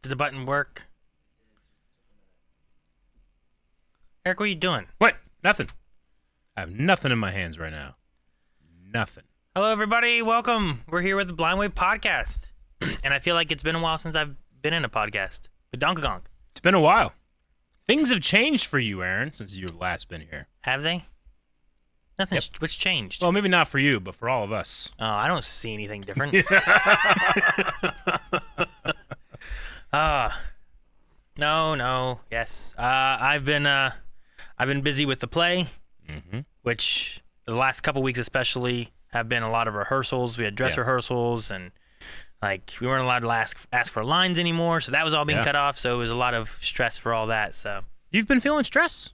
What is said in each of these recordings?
Did the button work? Eric, what are you doing? What? Nothing. I have nothing in my hands right now. Nothing. Hello, everybody. Welcome. We're here with the Blind Wave Podcast. And I feel like it's been a while since I've been in a podcast. But Donkey Kong. It's been a while. Things have changed for you, Aaron, since you've last been here. Have they? Nothing's. What's changed? Well, maybe not for you, but for all of us. Oh, I don't see anything different. No. Yes. I've been busy with the play, which the last couple weeks especially have been a lot of rehearsals. We had dress rehearsals, and like we weren't allowed to ask for lines anymore, so that was all being cut off. So it was a lot of stress for all that. So you've been feeling stress?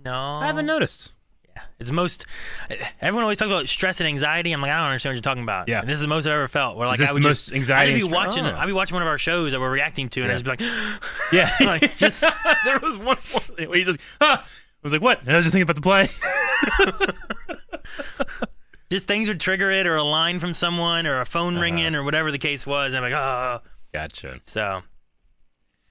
No, I haven't noticed. Yeah, it's everyone always talks about stress and anxiety. I'm like, I don't understand what you're talking about. Yeah, and this is the most I've ever felt. Where like I would just anxiety. I'd be watching one of our shows that we're reacting to, and I'd just be like, yeah, like just there was one where he just I was like, what? And I was just thinking about the play. Just things would trigger it, or a line from someone, or a phone ringing, or whatever the case was. And I'm like, oh, gotcha. So,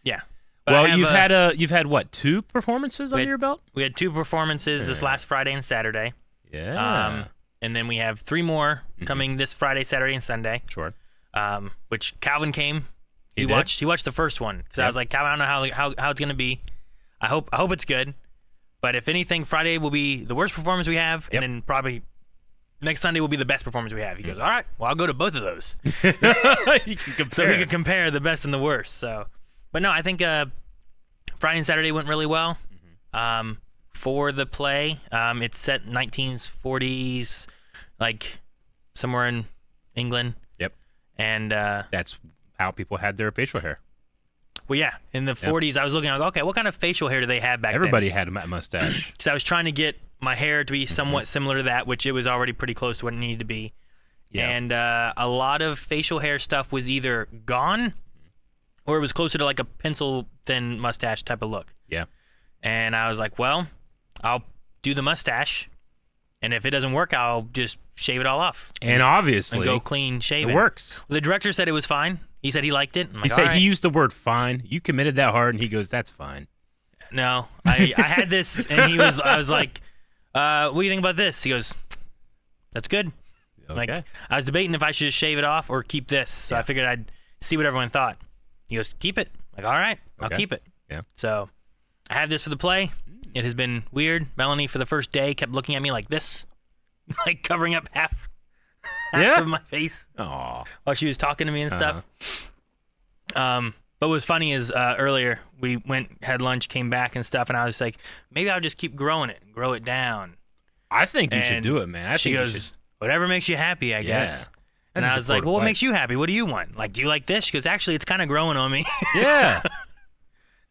yeah. But well, you've had what, 2 performances under your belt? We had 2 performances this last Friday and Saturday. Yeah. And then we have 3 more coming this Friday, Saturday, and Sunday. Sure. Which Calvin came. He did? watched the first one because I was like, Calvin, I don't know how it's gonna be. I hope it's good. But if anything, Friday will be the worst performance we have, and then probably next Sunday will be the best performance we have. He goes, all right, well, I'll go to both of those. You can compare. So we can compare the best and the worst. So, but no, I think Friday and Saturday went really well. For the play, it's set 1940s, like somewhere in England. Yep. And that's how people had their facial hair. Well, yeah, in the 40s, I was looking, okay, what kind of facial hair do they have back Everybody then? had a mustache. Because I was trying to get my hair to be somewhat similar to that, which it was already pretty close to what it needed to be. Yeah. And a lot of facial hair stuff was either gone, or it was closer to like a pencil-thin mustache type of look. Yeah. And I was like, well, I'll do the mustache, and if it doesn't work, I'll just shave it all off. And obviously, and go clean shaven. It works. The director said it was fine. He said he liked it. He said he used the word fine. You committed that hard, and he goes, that's fine. No, I had this, and I was like, what do you think about this? He goes, that's good. Okay. Like, I was debating if I should just shave it off or keep this. So I figured I'd see what everyone thought. He goes, keep it. I'm like, all right, I'll keep it. Yeah. So I have this for the play. It has been weird. Melanie, for the first day, kept looking at me like this, like covering up half of my face. Aww. While she was talking to me and stuff. But what was funny is earlier we had lunch, came back and stuff, and I was like, maybe I'll just keep growing it and grow it down. I think you should do it, man. She goes, whatever makes you happy, I guess. And I was like, well, what makes you happy? What do you want? Like, do you like this? She goes, actually, it's kind of growing on me. Yeah.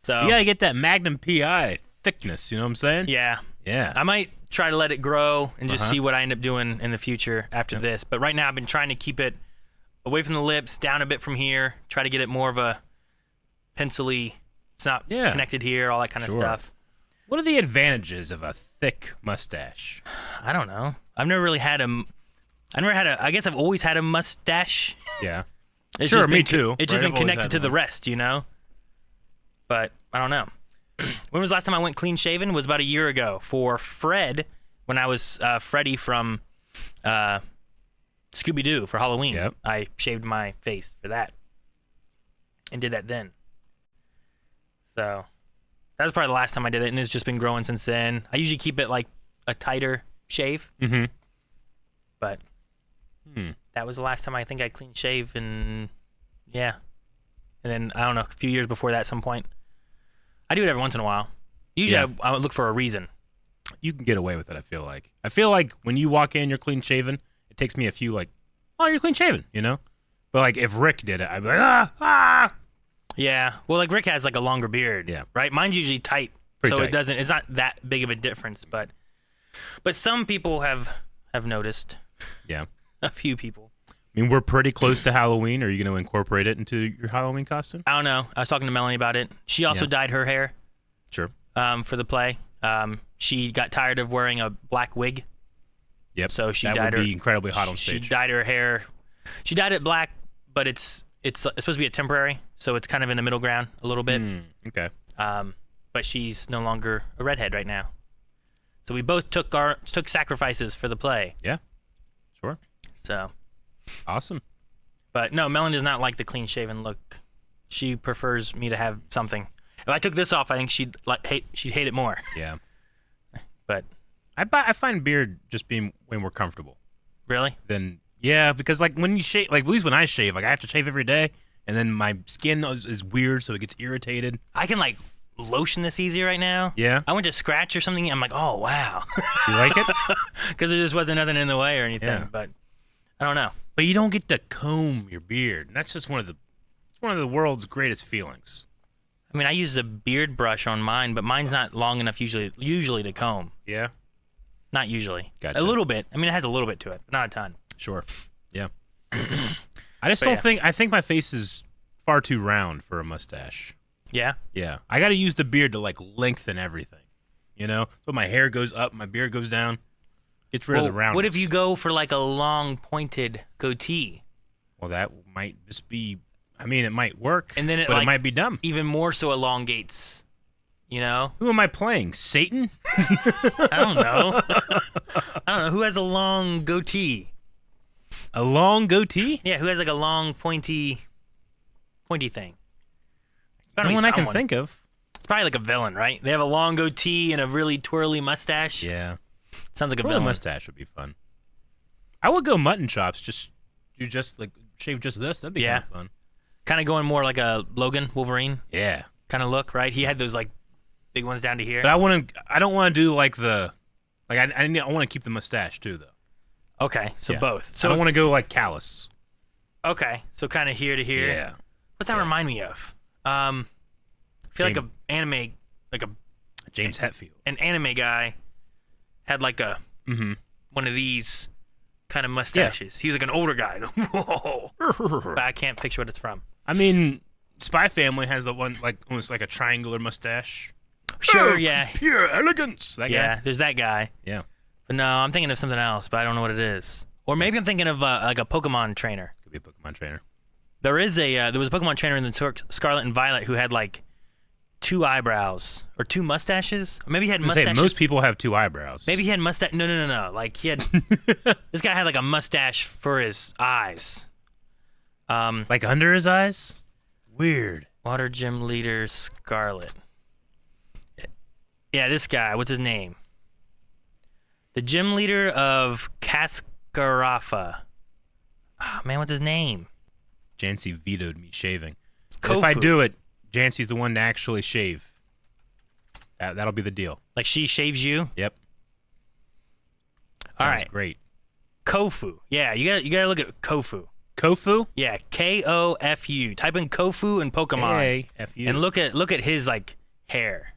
So you got to get that Magnum PI thickness, you know what I'm saying? Yeah. Yeah. I might try to let it grow and just see what I end up doing in the future after this. But right now I've been trying to keep it away from the lips, down a bit from here, try to get it more of a pencil-y, it's not connected here, all that kind of stuff. What are the advantages of a thick mustache? I don't know. I've never really had I guess I've always had a mustache. Yeah. It's sure, just me too. It's just been connected to the rest, you know? But I don't know. When was the last time I went clean shaven? It was about a year ago for Fred, when I was Freddy from Scooby-Doo for Halloween. Yep. I shaved my face for that and did that then. So that was probably the last time I did it, and it's just been growing since then. I usually keep it like a tighter shave. But that was the last time I think I clean shave, and and then I don't know, a few years before that at some point. I do it every once in a while. Usually I would look for a reason. You can get away with it, I feel like. I feel like when you walk in, you're clean shaven, it takes me a few like, oh, you're clean shaven, you know? But like if Rick did it, I'd be like, Yeah. Well, like Rick has like a longer beard. Yeah. Right? Mine's usually tight. Pretty tight. It's not that big of a difference, but some people have noticed. Yeah. A few people. I mean, we're pretty close to Halloween. Are you going to incorporate it into your Halloween costume? I don't know. I was talking to Melanie about it. She also dyed her hair. Sure. For the play. She got tired of wearing a black wig. Yep. So she that dyed would her. be incredibly hot on stage. She dyed her hair. She dyed it black, but it's supposed to be a temporary so it's kind of in the middle ground a little bit. Okay. But she's no longer a redhead right now. So we both took sacrifices for the play. Yeah. Sure. So. Awesome. But no, Melanie does not like the clean-shaven look. She prefers me to have something. If I took this off, I think she'd hate it more. Yeah. But I find beard just being way more comfortable. Really? Yeah, because like when you shave, like at least when I shave, like I have to shave every day, and then my skin is weird, so it gets irritated. I can like lotion this easy right now. Yeah. I went to scratch or something. I'm like, oh wow. You like it? Because there just wasn't nothing in the way or anything. Yeah. But I don't know. But you don't get to comb your beard. And that's just one of the world's greatest feelings. I mean, I use a beard brush on mine, but mine's not long enough usually to comb. Yeah. Not usually. Gotcha. A little bit. I mean, it has a little bit to it, but not a ton. Sure. Yeah. I just don't think. I think my face is far too round for a mustache. Yeah. Yeah. I got to use the beard to like lengthen everything. You know, so my hair goes up, my beard goes down. Gets rid of the roundness. What if you go for like a long pointed goatee? Well, that might just be. I mean, it might work, And then but it might be dumb. Even more so elongates. You know? Who am I playing? Satan? I don't know. I don't know. Who has a long goatee? A long goatee? Yeah, who has like a long pointy thing? No one I can think of. It's probably like a villain, right? They have a long goatee and a really twirly mustache. Yeah. Sounds like a Twirly villain. mustache would be fun. I would go mutton chops. Just like shave just this. That'd be kind of fun. Kind of going more like a Logan Wolverine Yeah. kind of look, right? He had those like big ones down to here. But I don't want to do like the. Like I want to keep the mustache too though. Okay, so Yeah. both. So So I don't want to go like callus. okay, so kind of here to here. Yeah. What's that remind me of? I feel like James- a anime, like James Hetfield. an anime guy had like a one of these kind of mustaches. He was like an older guy. Whoa. But I can't picture what it's from. I mean, Spy Family has the one like almost like a triangular mustache. Sure, Oh, yeah. Pure elegance. That Yeah, guy. there's that guy. Yeah. But no, I'm thinking of something else, but I don't know what it is. Or maybe I'm thinking of like a Pokemon trainer. Could be a Pokemon trainer. There was a Pokemon trainer in the Scarlet and Violet who had like 2 eyebrows or 2 mustaches. Or maybe he had mustaches. Most people have 2 eyebrows. Maybe he had mustache. No. Like he had. This guy had like a mustache for his eyes. Like under his eyes? Weird. Water Gym Leader Scarlet. Yeah, this guy. What's his name? The gym leader of Cascarafa. Oh, man, what's his name? Jancy vetoed me shaving. Kofu. If I do it, Jancy's the one to actually shave. That'll be the deal. Like she shaves you? Yep. All Sounds right. great. Kofu. Yeah, you gotta look at Kofu. Kofu? Yeah, Kofu. Type in Kofu and Pokemon. Hey, F you. And look at his like hair.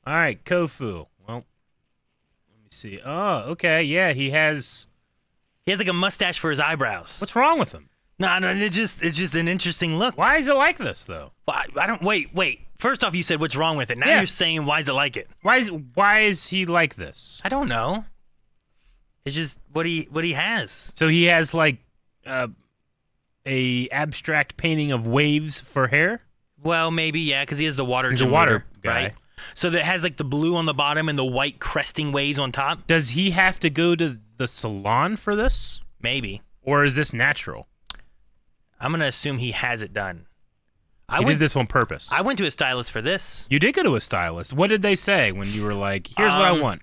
All right, Kofu. Well, let me see. Oh, okay. Yeah, he has. He has like a mustache for his eyebrows. What's wrong with him? No, it's just an interesting look. Why is it like this though? Well, I don't wait. First off, you said what's wrong with it. Now Yeah. you're saying why is it like it? Why is he like this? I don't know. It's just what he has. So he has like a abstract painting of waves for hair. Well, maybe yeah, because he has the water. He's a gym water leader, guy. right? So that has like the blue on the bottom and the white cresting waves on top. Does he have to go to the salon for this, Maybe. or is this natural? I'm gonna assume he has it done. He did this on purpose. I went to a stylist for this. You did go to a stylist. What did they say when you were like, "Here's what I want"?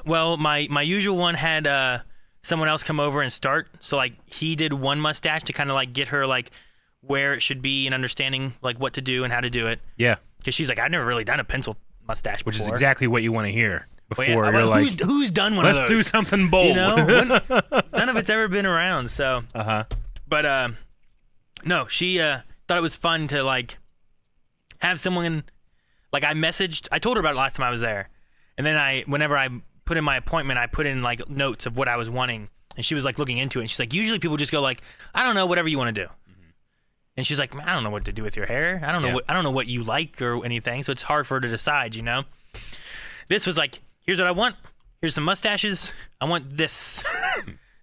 Well, my usual one had someone else come over and start. So like he did one mustache to kind of like get her like where it should be and understanding like what to do and how to do it. Yeah, Because she's like, I've never really done a pencil mustache before. which is exactly what you want to hear before Well, yeah, you're well, like, who's done one "Let's of do those? something bold." You know, none of it's ever been around. So, but no, she thought it was fun to like have someone. Like I told her about it last time I was there, and then whenever I put in my appointment, I put in like notes of what I was wanting, and she was like looking into it. And she's like, usually people just go like, I don't know, whatever you want to do. And she's like, I don't know what to do with your hair. I don't know I don't know what you like or anything. So it's hard for her to decide, you know. This was like, here's what I want. Here's some mustaches. I want this.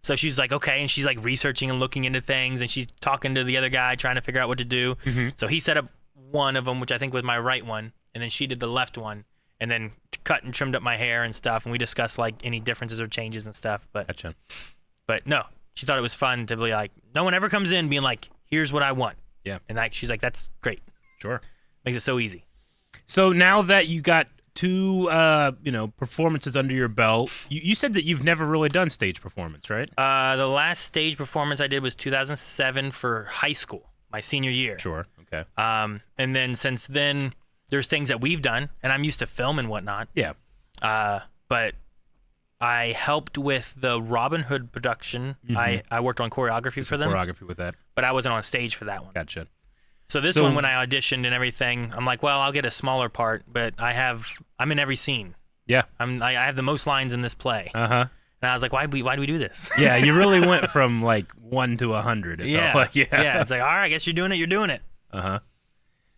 So she's like, okay, and she's like researching and looking into things, and she's talking to the other guy trying to figure out what to do. So he set up one of them, which I think was my right one, and then she did the left one, and then cut and trimmed up my hair and stuff, and we discussed like any differences or changes and stuff. Gotcha. But no, she thought it was fun to be like, no one ever comes in being like, here's what I want. Yeah. And like, she's like, that's great. Sure. Makes it so easy. So now that you got 2, performances under your belt, you said that you've never really done stage performance, right? The last stage performance I did was 2007 for high school, my senior year. Sure. Okay. And then since then, there's things that we've done, and I'm used to film and whatnot. Yeah. But I helped with the Robin Hood production. I worked on choreography for them. Choreography with that. But I wasn't on stage for that one. Gotcha. So this one, when I auditioned and everything, I'm like, well, I'll get a smaller part, but I'm in every scene. Yeah. I have the most lines in this play. Uh-huh. And I was like, why do we do this? Yeah, you really went from like 1 to 100. Yeah. Yeah. It's like, all right, I guess you're doing it. Uh-huh.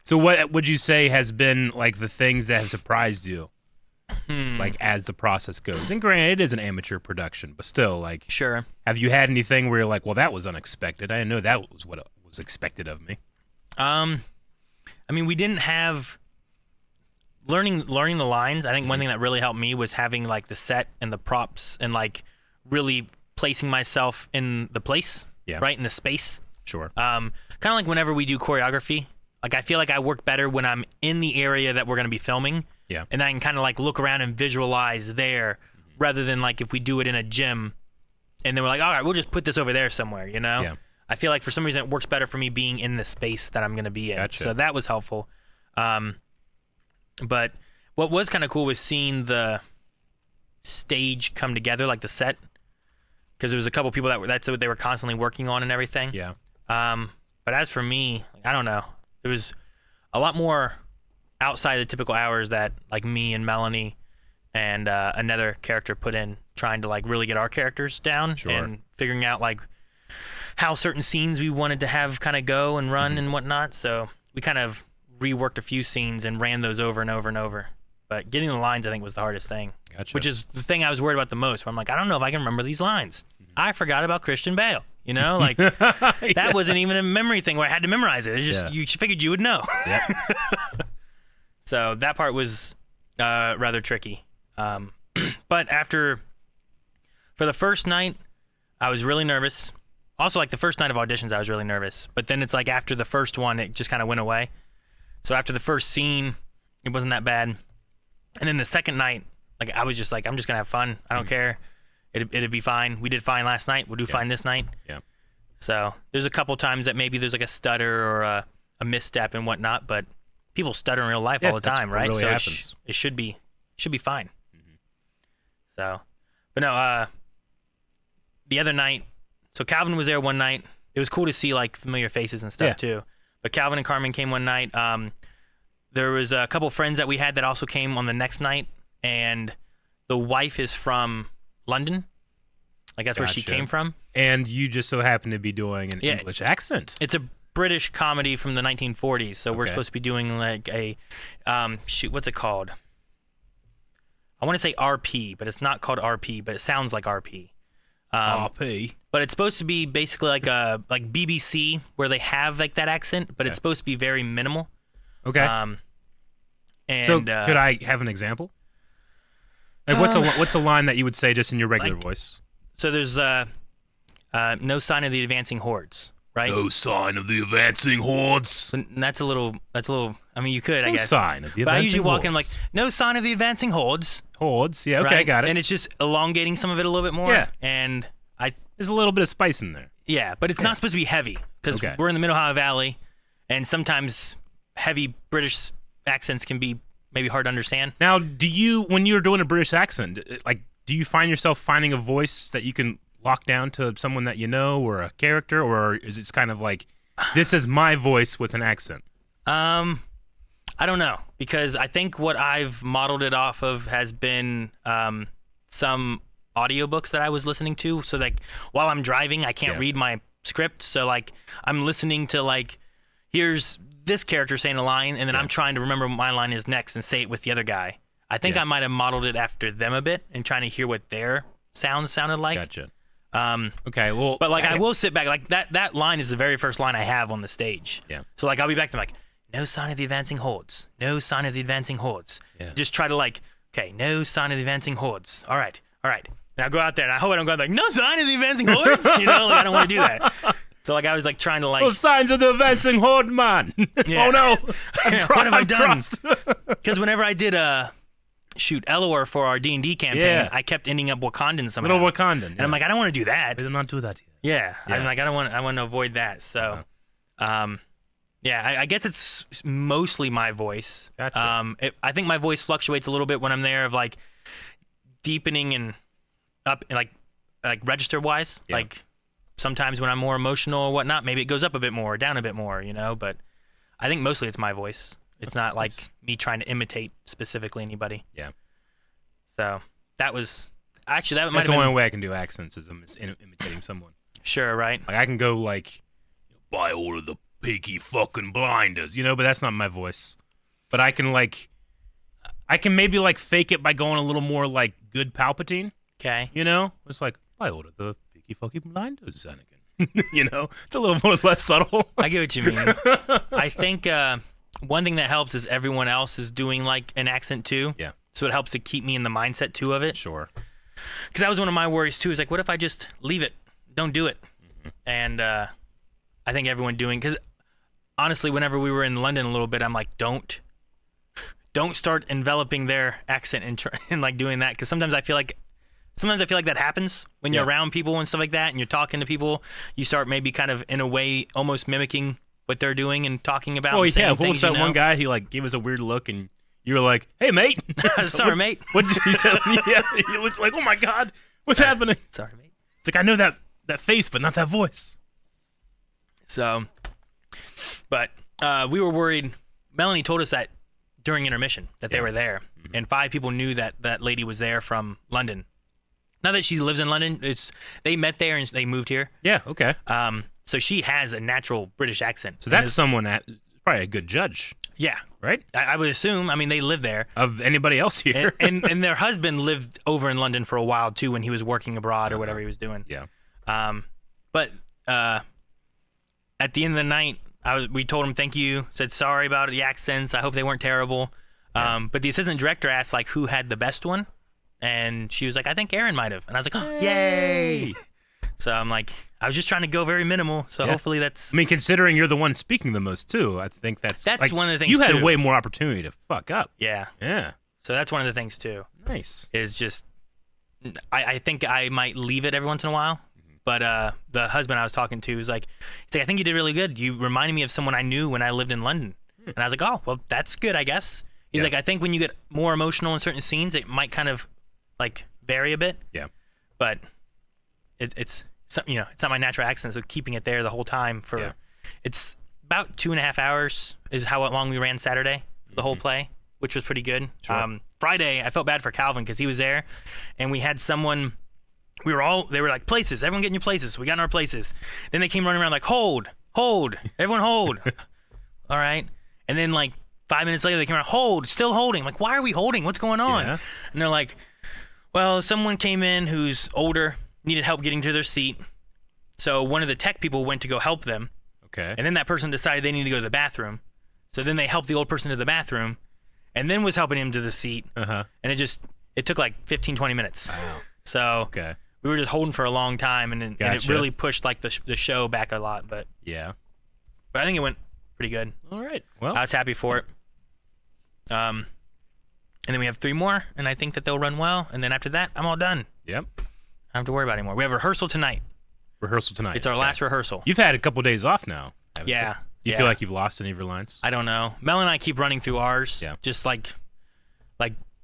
So what would you say has been like the things that have surprised you? Like as the process goes? And granted, it is an amateur production, but still, like, Sure. Have you had anything where you're like, well, that was unexpected. I didn't know that was what was expected of me. I mean, we didn't have learning the lines. I think one thing that really helped me was having like the set and the props and like really placing myself in the place, right in the space. Sure. Kind of like whenever we do choreography, like I feel like I work better when I'm in the area that we're going to be filming. Yeah. And I can kind of like look around and visualize there rather than like if we do it in a gym and then we're like, all right, we'll just put this over there somewhere, you know? Yeah. I feel like for some reason it works better for me being in the space that I'm going to be in. Gotcha. So that was helpful. But what was kind of cool was seeing the stage come together, like the set, because there was a couple people that's what they were constantly working on and everything. Yeah. But as for me, I don't know. There was a lot more outside the typical hours that like me and Melanie and another character put in, trying to like really get our characters down and figuring out like how certain scenes we wanted to have kind of go and run and whatnot. So we kind of reworked a few scenes and ran those over and over and over. But getting the lines, I think, was the hardest thing. Gotcha. Which is the thing I was worried about the most. Where I'm like, I don't know if I can remember these lines. I forgot about Christian Bale. You know, like that wasn't even a memory thing where I had to memorize it. It's just you figured you would know. Yep. So that part was rather tricky. But for the first night, I was really nervous. Also, like the first night of auditions, I was really nervous. But then it's like after the first one, it just kind of went away. So after the first scene, it wasn't that bad. And then the second night, like I was just like, I'm just gonna have fun. I don't care. It'd be fine. We did fine last night. We'll do fine this night. Yeah. So there's a couple times that maybe there's like a stutter or a misstep and whatnot, but people stutter in real life all the time, right? Really so happens. it should be fine. So, but no, the other night, so Calvin was there one night. It was cool to see like familiar faces and stuff too. But Calvin and Carmen came one night. There was a couple friends that we had that also came on the next night, and the wife is from London. Like that's where she came from. And you just so happen to be doing an English accent. It's a British comedy from the 1940s, so we're supposed to be doing like a what's it called? I want to say RP, but it's not called RP, but it sounds like RP. RP. But it's supposed to be basically like a BBC where they have like that accent, but it's supposed to be very minimal. Okay. And so could I have an example? Like what's a line that you would say just in your regular voice? So there's no sign of the advancing hordes, right? No sign of the advancing hordes. So that's a little. I mean, you could, I No guess. sign of the advancing But I usually walk in hordes. like, no sign of the advancing hordes. Hordes, yeah, okay, right? got it. And it's just elongating some of it a little bit more. Yeah. And there's a little bit of spice in there. Yeah, but it's not supposed to be heavy because we're in the Middle Ohio Valley, and sometimes heavy British accents can be maybe hard to understand. Now, when you're doing a British accent, like, do you find yourself finding a voice that you can lock down to someone that you know or a character, or is it kind of like, this is my voice with an accent? I don't know, because I think what I've modeled it off of has been some audiobooks that I was listening to. So like while I'm driving, I can't read my script. So like I'm listening to like, here's this character saying a line, and then I'm trying to remember what my line is next and say it with the other guy. I think I might have modeled it after them a bit and trying to hear what their sounds sounded like. Gotcha. Okay, well, But like I will sit back. Like that line is the very first line I have on the stage. Yeah. So like I'll be back there like, no sign of the advancing hordes. No sign of the advancing hordes. Yeah. Just try to like, okay, no sign of the advancing hordes. All right. And I go out there and I hope I don't go out like, no sign of the advancing hordes. Like I don't want to do that. So like I was like trying to like. No signs of the advancing horde, man. Yeah. Oh no. What have I done? Because whenever I did Elor for our D&D campaign, I kept ending up Wakandan somehow. Little Wakandan. And I'm like, I don't want to do that. I did not do that yet. Yeah. Yeah. I'm like, I want to avoid that. So, I guess it's mostly my voice. Gotcha. I think my voice fluctuates a little bit when I'm there of like deepening and up like register wise. Yeah. Like sometimes when I'm more emotional or whatnot, maybe it goes up a bit more or down a bit more, but I think mostly it's my voice. It's not like me trying to imitate specifically anybody. Yeah. So that was actually that might That's have the been only way I can do accents is imitating someone. sure, right? Like I can go like, by order of the Peaky fucking Blinders, but that's not my voice. But I can maybe like fake it by going a little more like good Palpatine. Okay. It's like by order of the Peaky fucking Blinders, Anakin. It's a little more less subtle. I get what you mean. I think one thing that helps is everyone else is doing like an accent too. Yeah. So it helps to keep me in the mindset too of it. Sure. Because that was one of my worries too. Is like, what if I just leave it, don't do it? Mm-hmm. And I think everyone doing, because honestly, whenever we were in London a little bit, I'm like, don't start enveloping their accent and like doing that, because sometimes I feel like that happens when you're around people and stuff like that, and you're talking to people. You start maybe kind of in a way almost mimicking what they're doing and talking about. Oh and saying yeah, what was things, that one guy? He like gave us a weird look, and you were like, "Hey, mate." Sorry, mate. What did you say? Yeah, you looked like, "Oh my God, what's happening?" Sorry, mate. It's like I know that face, but not that voice. So, but we were worried. Melanie told us that during intermission that they were there, and 5 people knew that that lady was there from London. Not that she lives in London. They met there and they moved here. Yeah. Okay. So she has a natural British accent. So that's someone that probably a good judge. Yeah. Right? I would assume. I mean, they live there. Of anybody else here. and their husband lived over in London for a while, too, when he was working abroad or whatever he was doing. Yeah. But at the end of the night, we told him thank you, said sorry about the accents. I hope they weren't terrible. Yeah. But the assistant director asked, like, who had the best one? And she was like, I think Aaron might have. And I was like, oh, yay! So I'm like, I was just trying to go very minimal. So hopefully that's... I mean, considering you're the one speaking the most, too, I think that's like, one of the things, you had too. way more opportunity to fuck up. Yeah. Yeah. So that's one of the things, too. Nice. Is just... I think I might leave it every once in a while. But the husband I was talking to was like, I think you did really good. You reminded me of someone I knew when I lived in London. And I was like, oh, well, that's good, I guess. He's like, I think when you get more emotional in certain scenes, it might kind of like vary a bit. Yeah. But it's not my natural accent, so keeping it there the whole time for it's about 2.5 hours is how long we ran Saturday, the whole play, which was pretty good. Sure. Friday, I felt bad for Calvin because he was there, and we had someone. They were like, places, everyone get in your places. So we got in our places. Then they came running around like, hold, everyone hold. All right. And then like 5 minutes later, they came around, hold, still holding. I'm like, why are we holding? What's going on? Yeah. And they're like, well, someone came in who's older, needed help getting to their seat. So one of the tech people went to go help them. Okay. And then that person decided they needed to go to the bathroom. So then they helped the old person to the bathroom and then was helping him to the seat. Uh-huh. And it took like 15, 20 minutes. Wow. So Okay. we were just holding for a long time, and it Gotcha. really pushed like the show back a lot. But Yeah. I think it went pretty good. All right. Well, I was happy for it. And then we have 3 more, and I think that they'll run well. And then after that, I'm all done. yep. I don't have to worry about it anymore. We have rehearsal tonight. Rehearsal tonight. It's our last rehearsal. You've had a couple days off now. haven't Yeah. you? Do you feel like you've lost any of your lines? I don't know. Mel and I keep running through ours. Yeah. Just like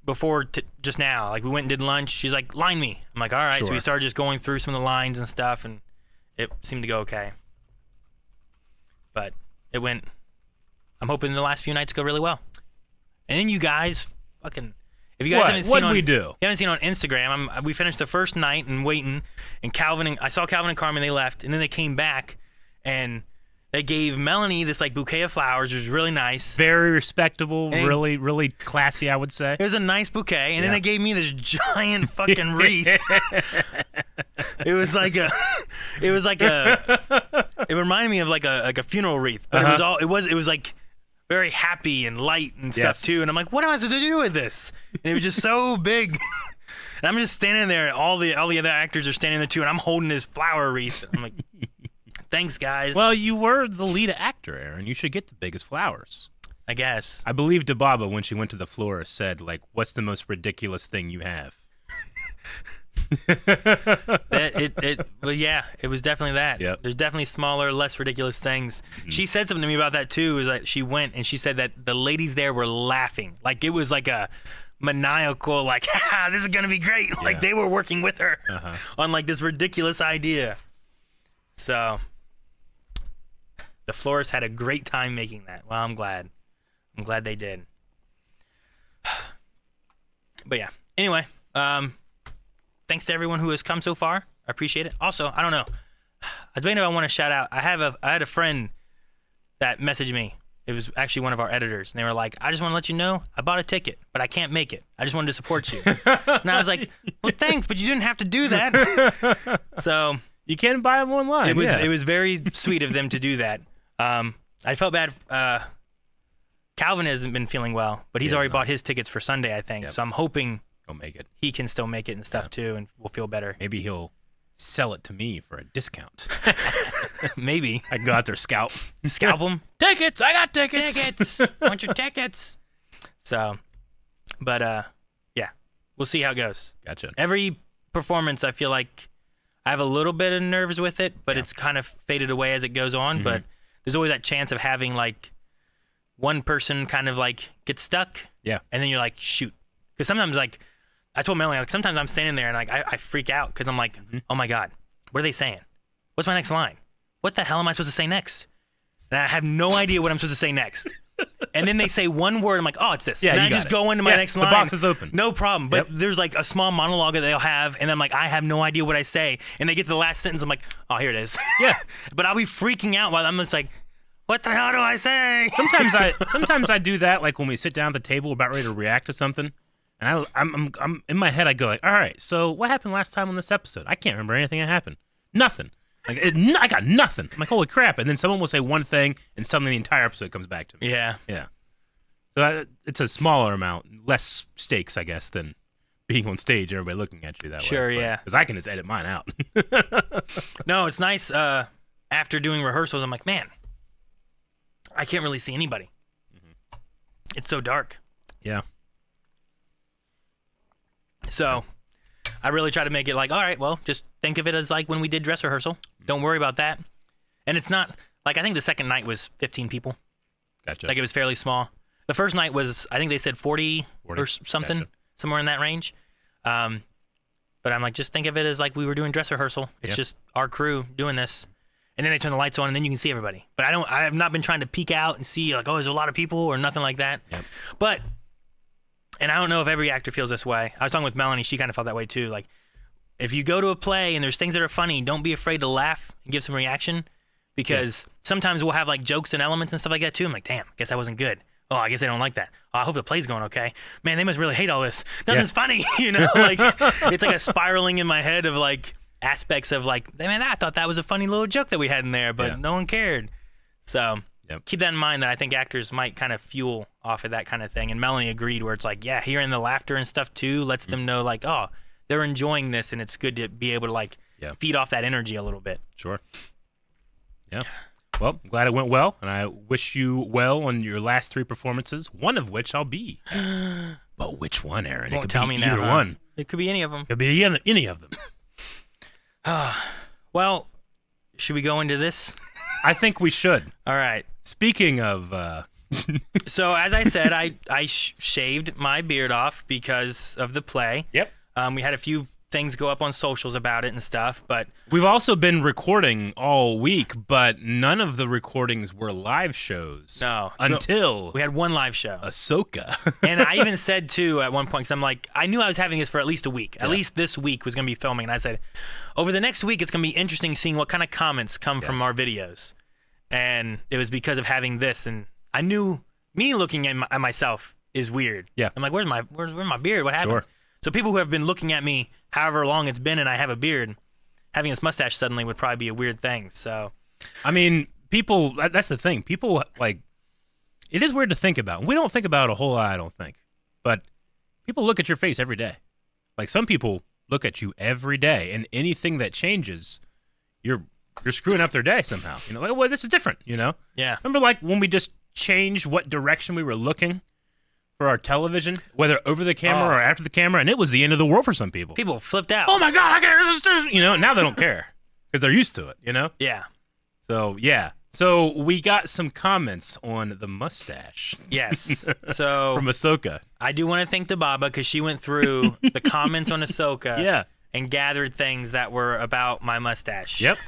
before, just now. Like we went and did lunch. She's like, line me. I'm like, all right. So Sure. we started just going through some of the lines and stuff, and it seemed to go okay. But it went. I'm hoping the last few nights go really well. And then you guys, fucking. If you guys haven't seen What'd on, we do? You haven't seen on Instagram. We finished the first night and waiting, and I saw Calvin and Carmen. They left, and then they came back, and they gave Melanie this like bouquet of flowers, which was really nice. Very respectable, And- really, really classy, I would say. It was a nice bouquet, and then Yeah. they gave me this giant fucking wreath. It was like a, it reminded me of like a funeral wreath, but it was like very happy and light and stuff too. And I'm like, what am I supposed to do with this? And it was just so big. And I'm just standing there, and all the other actors are standing there too, and I'm holding this flower wreath. I'm like, thanks, guys. Well, you were the lead actor, Aaron. You should get the biggest flowers. I guess. I believe Dababa, when she went to the florist, said, like, what's the most ridiculous thing you have? Well, yeah, it was definitely that. Yep. There's definitely smaller, less ridiculous things. She said something to me about that too. It was like she went and she said that the ladies there were laughing, like it was like a maniacal, like, ha, this is gonna be great. Yeah. Like they were working with her on like this ridiculous idea. So the florist had a great time making that. Well, I'm glad they did. But yeah. Anyway, thanks to everyone who has come so far. I appreciate it. Also, I don't know. I was wondering if I want to shout out. I had a friend that messaged me. It was actually one of our editors, and they were like, I just want to let you know I bought a ticket, but I can't make it. I just wanted to support you. And I was like, well, thanks, but you didn't have to do that. So you can buy them online. It was very sweet of them to do that. I felt bad. Calvin hasn't been feeling well, but he's already bought his tickets for Sunday, I think. Yep. So I'm hoping he'll make it. He can still make it and stuff too, and we'll feel better. Maybe he'll sell it to me for a discount. Maybe. I can go out there scalp them. Tickets! I got tickets! Want your tickets? So, but yeah, we'll see how it goes. Gotcha. Every performance, I feel like I have a little bit of nerves with it, but it's kind of faded away as it goes on. But there's always that chance of having like one person kind of like get stuck. Yeah. And then you're like, shoot. Because sometimes, like, I told Melanie, like, sometimes I'm standing there and like I freak out because I'm like, oh my God, what are they saying? What's my next line? What the hell am I supposed to say next? And I have no idea what I'm supposed to say next. And then they say one word, I'm like, oh, it's this. Yeah, and you I got just it. go into my next line. The box is open. No problem. But there's like a small monologue that they'll have, and I'm like, I have no idea what I say. And they get to the last sentence, I'm like, oh, here it is. Yeah. But I'll be freaking out while I'm just like, what the hell do I say? Sometimes I do that, like when we sit down at the table about ready to react to something. And I'm in my head, I go like, all right, so what happened last time on this episode? I can't remember anything that happened. Nothing. Like I got nothing. I'm like, holy crap! And then someone will say one thing, and suddenly the entire episode comes back to me. Yeah. Yeah. So it's a smaller amount, less stakes, I guess, than being on stage, everybody looking at you that way. Sure, yeah. Because I can just edit mine out. No, it's nice. After doing rehearsals, I'm like, man, I can't really see anybody. It's so dark. Yeah. So I really try to make it like, all right, well, just think of it as like when we did dress rehearsal. Don't worry about that. And it's not, like, I think the second night was 15 people. Gotcha. Like, it was fairly small. The first night was, I think they said 40 or something, gotcha. Somewhere in that range. But I'm like, just think of it as like we were doing dress rehearsal. It's just our crew doing this. And then they turn the lights on, and then you can see everybody. But I have not been trying to peek out and see, like, oh, there's a lot of people or nothing like that. Yep. But, and I don't know if every actor feels this way. I was talking with Melanie. She kind of felt that way, too. Like, if you go to a play and there's things that are funny, don't be afraid to laugh and give some reaction. Because sometimes we'll have, like, jokes and elements and stuff like that, too. I'm like, damn, guess that wasn't good. Oh, I guess they don't like that. Oh, I hope the play's going okay. Man, they must really hate all this. Nothing's funny, you know? Like, it's like a spiraling in my head of, like, aspects of, like, man, I thought that was a funny little joke that we had in there, but no one cared. So keep that in mind, that I think actors might kind of fuel off of that kind of thing. And Melanie agreed, where it's like, yeah, hearing the laughter and stuff, too, lets them know, like, oh, they're enjoying this, and it's good to be able to, like, feed off that energy a little bit. Sure. Yeah. Well, I'm glad it went well, and I wish you well on your last 3 performances, one of which I'll be at. But which one, Aaron? Won't it could tell be me either now, one. It could be any of them. It could be any of them. Well, should we go into this? I think we should. All right. Speaking of... So, as I said, I shaved my beard off because of the play. Yep. We had a few things go up on socials about it and stuff, but we've also been recording all week, but none of the recordings were live shows. No. Until we had one live show. Ahsoka. And I even said, too, at one point, because I'm like, I knew I was having this for at least a week. At least this week was going to be filming. And I said, over the next week, it's going to be interesting seeing what kind of comments come from our videos. And it was because of having this. And I knew me looking at myself is weird. Yeah. I'm like, where's my beard? What happened? Sure. So people who have been looking at me however long it's been and I have a beard, having this mustache suddenly would probably be a weird thing. So, I mean, people. That's the thing. People like. It is weird to think about. We don't think about it a whole lot, I don't think. But people look at your face every day. Like some people look at you every day, and anything that changes, you're screwing up their day somehow. You know, like, well, this is different. You know. yeah. Remember, like when we just changed what direction we were looking for our television, whether over the camera or after the camera, and it was the end of the world for some people. People flipped out. Oh my God, I can't. You know, now they don't care because they're used to it. You know. Yeah. So yeah. So we got some comments on the mustache. Yes. So from Ahsoka. I do want to thank Dababa because she went through the comments on Ahsoka Yeah. and gathered things that were about my mustache. Yep.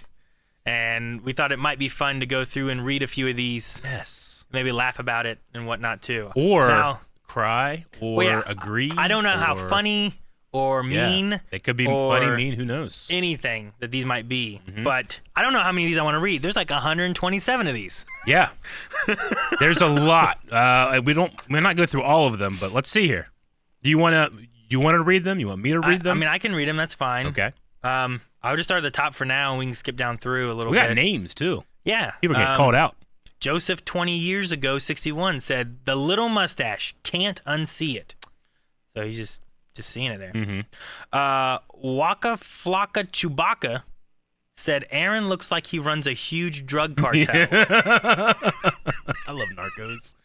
And we thought it might be fun to go through and read a few of these. Yes. Maybe laugh about it and whatnot too. Or now, cry or agree. I don't know how funny or mean. Yeah. It could be or funny, mean, who knows? anything that these might be. But I don't know how many of these I want to read. There's like 127 of these. Yeah. There's a lot. We're not go through all of them, but let's see here. Do you want to read them? You want me to read them? I mean, I can read them. That's fine. Okay. I'll just start at the top for now, and we can skip down through a little We bit. got names too. Yeah. People get called out. Joseph, 20 years ago, 61, said, "The little mustache, can't unsee it." So he's just seeing it there. Waka Flocka Chewbacca said, "Aaron looks like he runs a huge drug cartel." I love Narcos.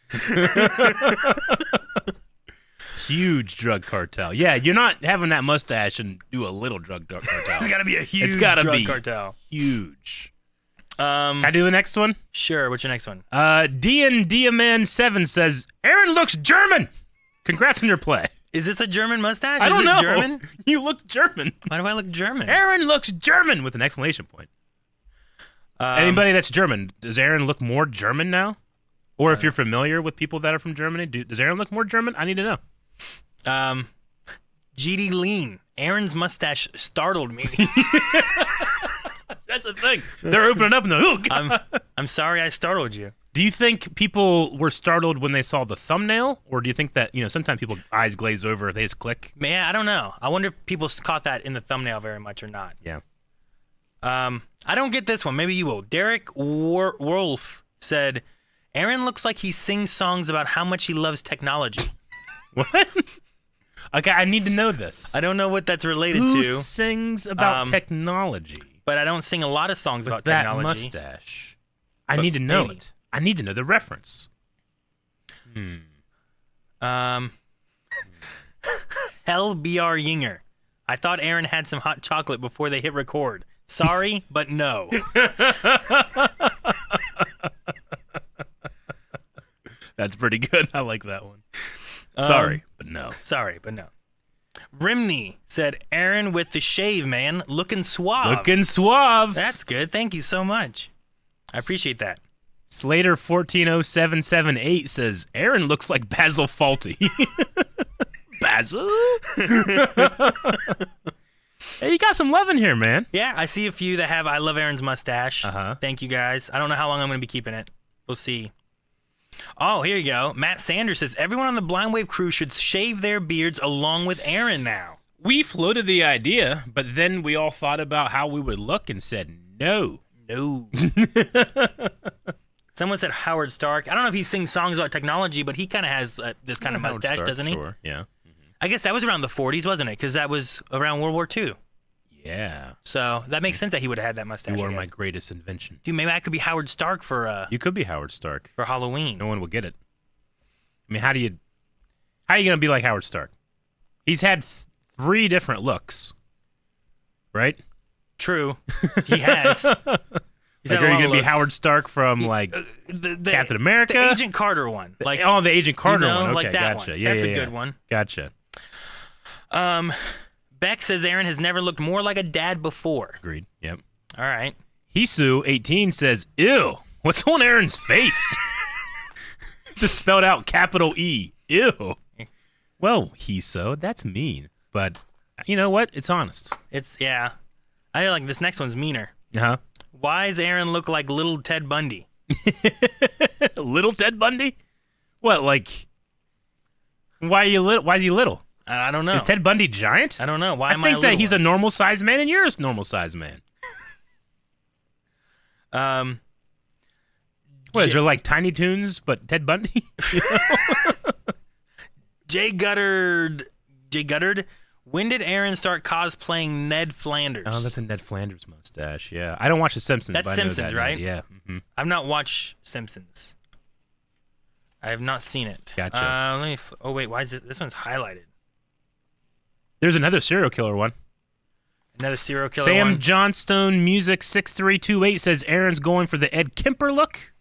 Huge drug cartel. Yeah, you're not having that mustache and do a little drug cartel. It's got to be a huge It's gotta drug be cartel. Huge. Can I do the next one? Sure. What's your next one? DNDman7 says, Aaron looks German. Congrats on your play. Is this a German mustache? I don't Is know. it German? You look German. Why do I look German? Aaron looks German with an exclamation point. Anybody that's German, does Aaron look more German now? Or if you're familiar with people that are from Germany, does Aaron look more German? I need to know. GD Lean. Aaron's mustache startled me. That's the thing. They're opening up and they're, oh, God. I'm sorry I startled you. Do you think people were startled when they saw the thumbnail? Or do you think that, sometimes people's eyes glaze over if they just click? Man, I don't know. I wonder if people caught that in the thumbnail very much or not. Yeah. I don't get this one. Maybe you will. Derek Wolf said, Aaron looks like he sings songs about how much he loves technology. What? Okay, I need to know this. I don't know what that's related Who to. sings about technology? But I don't sing a lot of songs about that technology. Mustache. I need to know maybe. it. I need to know the reference. Hell BR Yinger. I thought Aaron had some hot chocolate before they hit record. Sorry, but no. That's pretty good. I like that one. Sorry, but no. Sorry, but no. Rimney said, Aaron with the shave, man. Looking suave. Looking suave. That's good. Thank you so much. I appreciate that. Slater 140778 says, Aaron looks like Basil Fawlty. Basil? Hey, you got some love in here, man. Yeah, I see a few that have I love Aaron's mustache. Thank you, guys. I don't know how long I'm going to be keeping it. We'll see. Oh, here you go. Matt Sanders says, everyone on the Blind Wave crew should shave their beards along with Aaron now. We floated the idea, but then we all thought about how we would look and said, no. No. Someone said Howard Stark. I don't know if he sings songs about technology, but he kind of has this kind of mustache, Stark, doesn't he? Sure, yeah. I guess that was around the 40s, wasn't it? Because that was around World War II. Yeah. So that makes sense that he would have had that mustache. You are my greatest invention. Dude, maybe I could be Howard Stark for You could be Howard Stark. For Halloween. No one will get it. I mean, how are you going to be like Howard Stark? He's had 3 different looks. Right? True. He has. Like, are you going to be Howard Stark from the Captain America? The Agent Carter one. The Agent Carter one. Okay, like that gotcha. One. Yeah, That's yeah, a good one. Gotcha. Beck says Aaron has never looked more like a dad before. Agreed. Yep. All right. Hisu18 says, ew, what's on Aaron's face? Just spelled out capital E. Ew. Well, Hiso, that's mean. But you know what? It's honest. Yeah. I feel like this next one's meaner. Uh-huh. Why does Aaron look like little Ted Bundy? Little Ted Bundy? What, like, why is he little? I don't know. Is Ted Bundy giant? I don't know. Why am I think that he's one? a normal-sized man and you're a normal-sized man. What is there like Tiny Toons but Ted Bundy? Jay Guttard. When did Aaron start cosplaying Ned Flanders? Oh, that's a Ned Flanders mustache. Yeah, I don't watch The Simpsons. That's but Simpsons, I know that, right? Yeah. I've not watched Simpsons. I have not seen it. Gotcha. Oh wait, why is this one's highlighted? There's another serial killer one. Another serial killer Sam one? Johnstone Music 6328 says Aaron's going for the Ed Kemper look.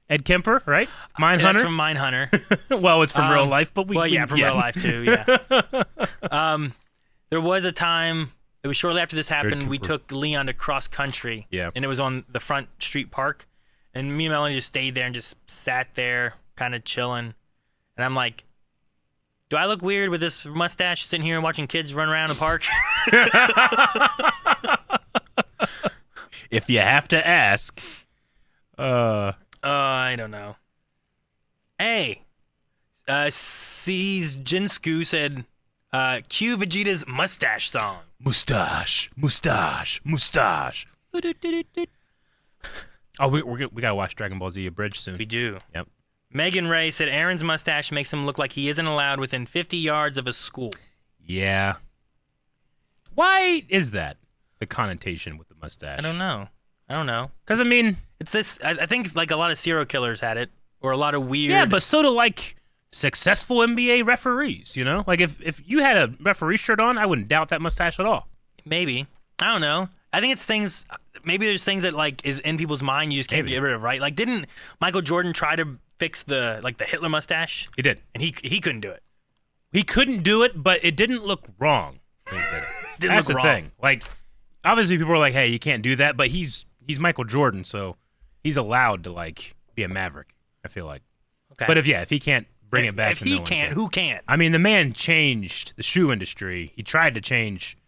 Ed Kemper, right? Mindhunter. That's from Mindhunter. Well, it's from real life, but from real life too. Yeah. There was a time. It was shortly after this happened. We took Leon to cross country. Yeah. And it was on the Front Street Park, and me and Melanie just stayed there and just sat there, kind of chilling. And I'm like, do I look weird with this mustache sitting here and watching kids run around the park? If you have to ask. I don't know. Hey, C's Jinsku said, cue Vegeta's mustache song. Mustache. Oh, we gotta watch Dragon Ball Z Abridged soon. We do. Yep. Megan Ray said Aaron's mustache makes him look like he isn't allowed within 50 yards of a school. Yeah. Why is that? The connotation with the mustache. I don't know. Because, I mean... It's this. I think like a lot of serial killers had it, or a lot of weird... Yeah, but so do, like, successful NBA referees, you know? Like, if you had a referee shirt on, I wouldn't doubt that mustache at all. Maybe. I don't know. I think it's things... Maybe there's things that, like, is in people's mind you just can't get rid of, right? Like, didn't Michael Jordan try to fix the Hitler mustache? He did. And he couldn't do it. He couldn't do it, but it didn't look wrong when he did it. That's the thing. Like, obviously people are like, hey, you can't do that, but he's Michael Jordan, so he's allowed to, like, be a maverick, I feel like. Okay. But if he can't bring it back, if then he no one can't, can. who can? I mean, the man changed the shoe industry. He tried to change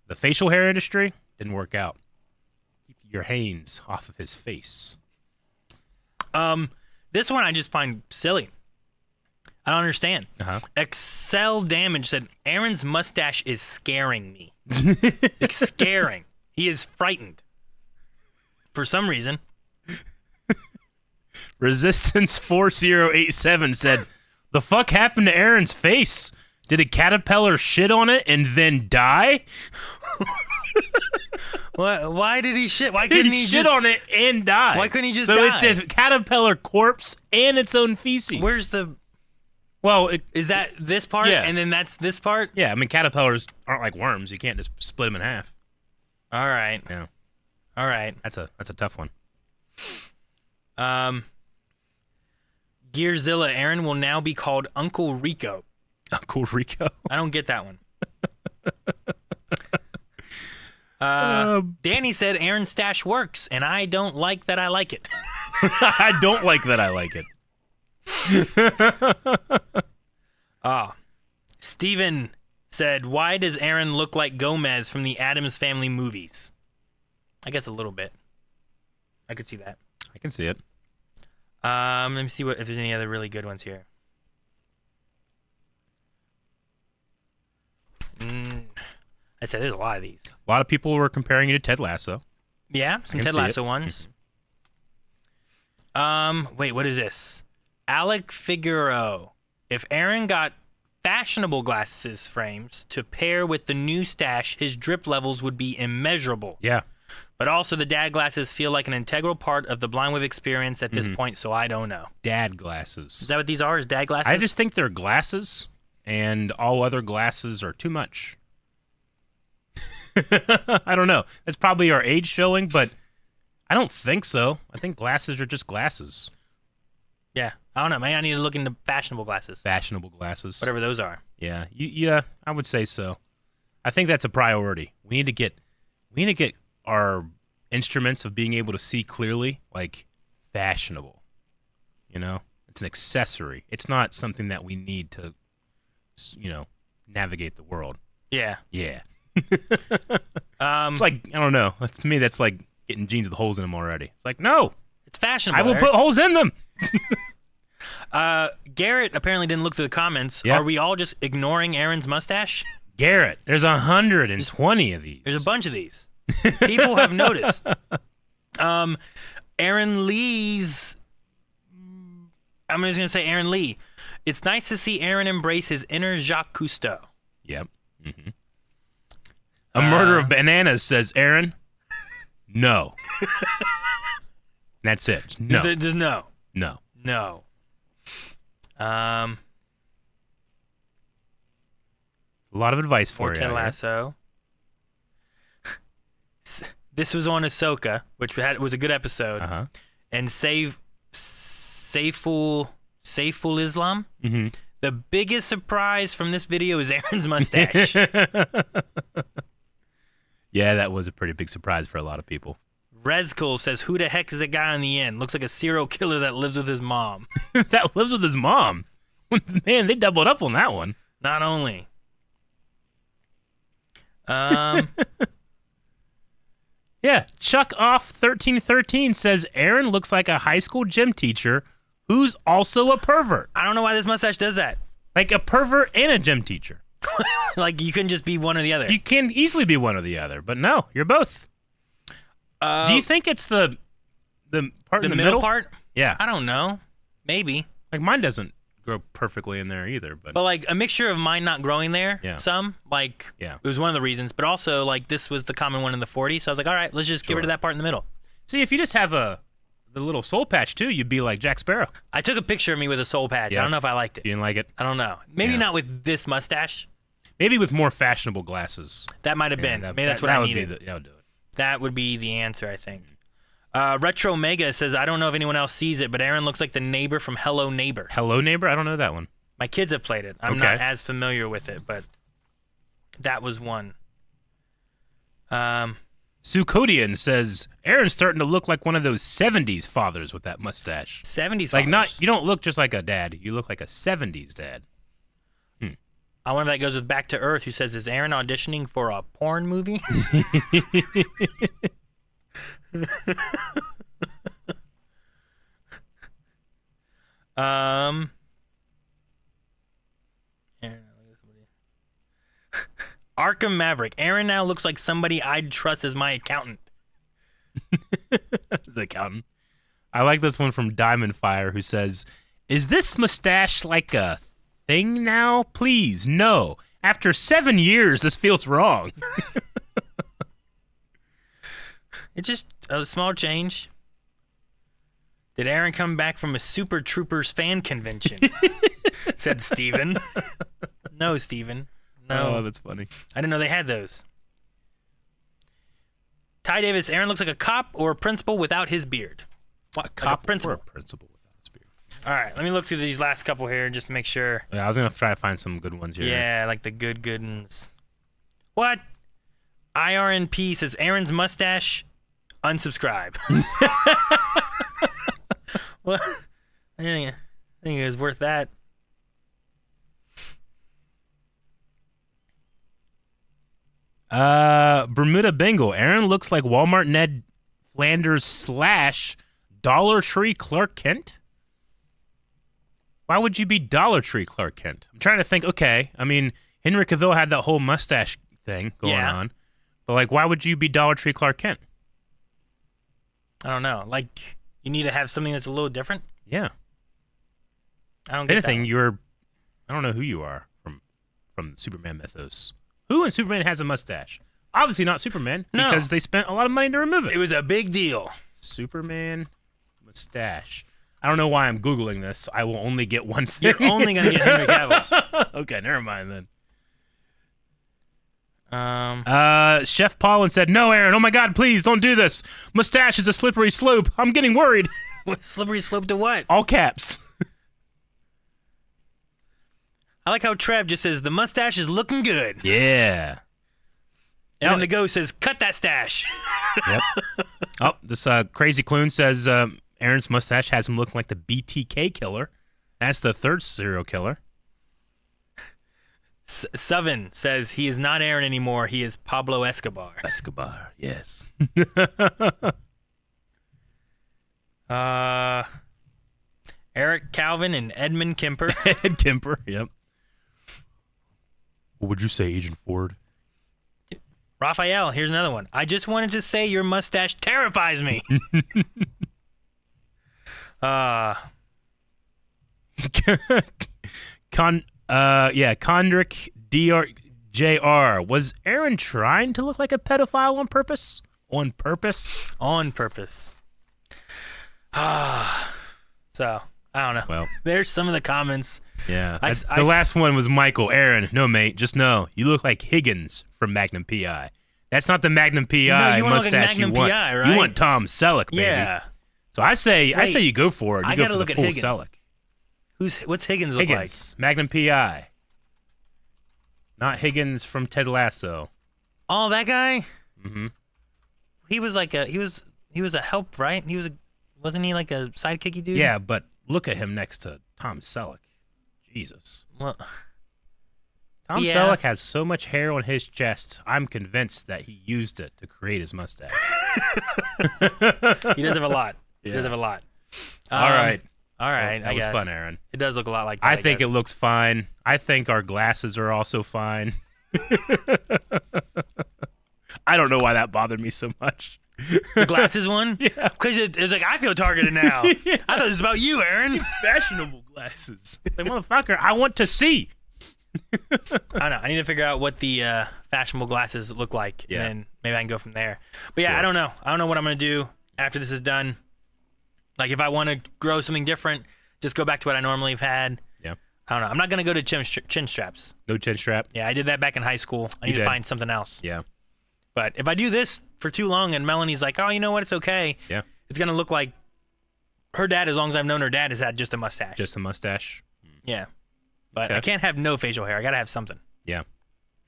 the facial hair industry. Didn't work out. Keep your hands off of his face. This one I just find silly. I don't understand. Excel Damage said, Aaron's mustache is scaring me. It's scaring. He is frightened. For some reason. Resistance 4087 said, the fuck happened to Aaron's face? Did a caterpillar shit on it and then die? Why did he shit? Why couldn't he shit just... on it and die? Why couldn't he just die? So it's a caterpillar corpse and its own feces. Where's the... Well, is that this part? Yeah. And then that's this part? Yeah, I mean, caterpillars aren't like worms. You can't just split them in half. All right. Yeah. All right. That's a tough one. Gearzilla, Aaron will now be called Uncle Rico. Uncle Rico? I don't get that one. Danny said Aaron's stash works, and I don't like that I like it. I don't like that I like it. Steven said, why does Aaron look like Gomez from the Addams Family movies? I guess a little bit. I could see that. I can see it. Let me see if there's any other really good ones here. I said there's a lot of these. A lot of people were comparing you to Ted Lasso. Yeah, some Ted Lasso ones. Wait, what is this? Alec Figueroa. If Aaron got fashionable glasses frames to pair with the new stash, his drip levels would be immeasurable. Yeah. But also the dad glasses feel like an integral part of the Blind Wave experience at this point, so I don't know. Dad glasses. Is that what these are? Is dad glasses? I just think they're glasses, and all other glasses are too much. I don't know. That's probably our age showing, but I don't think so. I think glasses are just glasses. Yeah. I don't know. Maybe I need to look into fashionable glasses. Fashionable glasses. Whatever those are. Yeah. Yeah, I would say so. I think that's a priority. We need to get our instruments of being able to see clearly, like, fashionable. You know? It's an accessory. It's not something that we need to, navigate the world. Yeah. Yeah. It's like, I don't know. To me, that's like getting jeans with holes in them already. It's like, no. It's fashionable. I will put holes in them. Garrett apparently didn't look through the comments. Yep. Are we all just ignoring Aaron's mustache? Garrett, there's 120 of these. There's a bunch of these. People have noticed. Aaron Lee's. I'm just gonna say Aaron Lee. It's nice to see Aaron embrace his inner Jacques Cousteau. Yep. A murder of bananas, says Aaron. No. That's it. No. Just no. No. No. A lot of advice for you. Ted Lasso. This was on Ahsoka, which was a good episode. Uh-huh. And Saiful Islam. Mm-hmm. The biggest surprise from this video is Aaron's mustache. Yeah, that was a pretty big surprise for a lot of people. Rezkul says, "Who the heck is that guy on the end? Looks like a serial killer that lives with his mom." That lives with his mom. Man, they doubled up on that one. Not only. Yeah, Chuck Off 1313 says Aaron looks like a high school gym teacher who's also a pervert. I don't know why this mustache does that. Like a pervert and a gym teacher. Like you couldn't just be one or the other. You can easily be one or the other, but no, you're both. Do you think it's the part in the middle part? Yeah. I don't know. Maybe. Like mine doesn't grow perfectly in there either, but like a mixture of mine not growing there. Yeah. Some like yeah. It was one of the reasons, but also like this was the common one in the 40s. So I was like, all right, let's just get rid of that part in the middle. See, if you just have the little soul patch too, you'd be like Jack Sparrow. I took a picture of me with a soul patch. Yeah. I don't know if I liked it. You didn't like it? I don't know. Maybe not with this mustache. Maybe with more fashionable glasses. That might have been. Maybe that's what I needed. That would do it. That would be the answer, I think. Retro Mega says, I don't know if anyone else sees it, but Aaron looks like the neighbor from Hello Neighbor. Hello Neighbor? I don't know that one. My kids have played it. I'm not as familiar with it, but that was one. Sukodian says, Aaron's starting to look like one of those 70s fathers with that mustache. 70s like fathers. You don't look just like a dad. You look like a 70s dad. I wonder if that goes with Back to Earth, who says, is Aaron auditioning for a porn movie? Arkham Maverick. Aaron now looks like somebody I'd trust as my accountant. His accountant. I like this one from Diamond Fire, who says, is this mustache like a thing now? Please, no. After 7 years, this feels wrong. It's just a small change. Did Aaron come back from a Super Troopers fan convention? Said Steven. No, Steven. No. Oh, that's funny. I didn't know they had those. Ty Davis, Aaron looks like a cop or a principal without his beard. What, a cop like a principal. or a principal without his beard? All right, let me look through these last couple here just to make sure. Yeah, I was going to try to find some good ones here. Yeah, like the good ones. What? IRNP says Aaron's mustache, unsubscribe. Well, I think it was worth that. Bermuda Bingo. Aaron looks like Walmart Ned Flanders / Dollar Tree Clark Kent. Why would you be Dollar Tree Clark Kent? I'm trying to think. Okay, I mean Henry Cavill had that whole mustache thing going on, but like, why would you be Dollar Tree Clark Kent? I don't know. Like, you need to have something that's a little different. Yeah. I don't get anything. that. I don't know who you are from the Superman mythos. Who in Superman has a mustache? Obviously not Superman, because they spent a lot of money to remove it. It was a big deal. Superman mustache. I don't know why I'm Googling this. I will only get one thing. You're only going to get Henry Cavill. Okay, never mind then. Um, Chef Paulin said, no, Aaron, oh my God, please don't do this. Mustache is a slippery slope. I'm getting worried. Slippery slope to what? All caps. I like how Trev just says, the mustache is looking good. Yeah. And then the ghost says, cut that stash. Yep. Oh, this Crazy Clune says Aaron's mustache has him looking like the BTK killer. That's the third serial killer. Seven says he is not Aaron anymore. He is Pablo Escobar. Escobar, yes. Eric Calvin and Edmund Kemper. Ed Kemper, yep. What would you say, Agent Ford? Raphael, here's another one. I just wanted to say your mustache terrifies me. Condrick Jr. Was Aaron trying to look like a pedophile on purpose? On purpose? On purpose. So, I don't know. Well, there's some of the comments. Yeah. The last one was Michael. Aaron, no, mate, just know you look like Higgins from Magnum P.I. That's not the Magnum P.I. No, mustache you want. P.I., right? You want Tom Selleck, baby. Yeah. So I say you go for it. You go for the full Higgins. Selleck. What's Higgins look like? Magnum P.I. Not Higgins from Ted Lasso. Oh, that guy? Mm-hmm. He was like he was a help, right? Wasn't he like a sidekicky dude? Yeah, but look at him next to Tom Selleck. Jesus. Well, Tom Selleck has so much hair on his chest, I'm convinced that he used it to create his mustache. He does have a lot. He does have a lot. All right. All right. That was fun, Aaron. It does look a lot like that. I think it looks fine. I think our glasses are also fine. I don't know why that bothered me so much. The glasses one? Yeah. Because it was like, I feel targeted now. Yeah. I thought it was about you, Aaron. Fashionable glasses. Like, motherfucker, I want to see. I don't know. I need to figure out what the fashionable glasses look like, and then maybe I can go from there. But yeah, Sure. I don't know. I don't know what I'm going to do after this is done. Like, if I want to grow something different, just go back to what I normally have had. Yeah. I don't know. I'm not going to go to chin straps. No chin strap? Yeah, I did that back in high school. I need to find something else. Yeah. But if I do this for too long and Melanie's like, oh, you know what? It's okay. Yeah. It's going to look like her dad, as long as I've known her dad, has had just a mustache. Just a mustache? Yeah. But I can't have no facial hair. I got to have something. Yeah.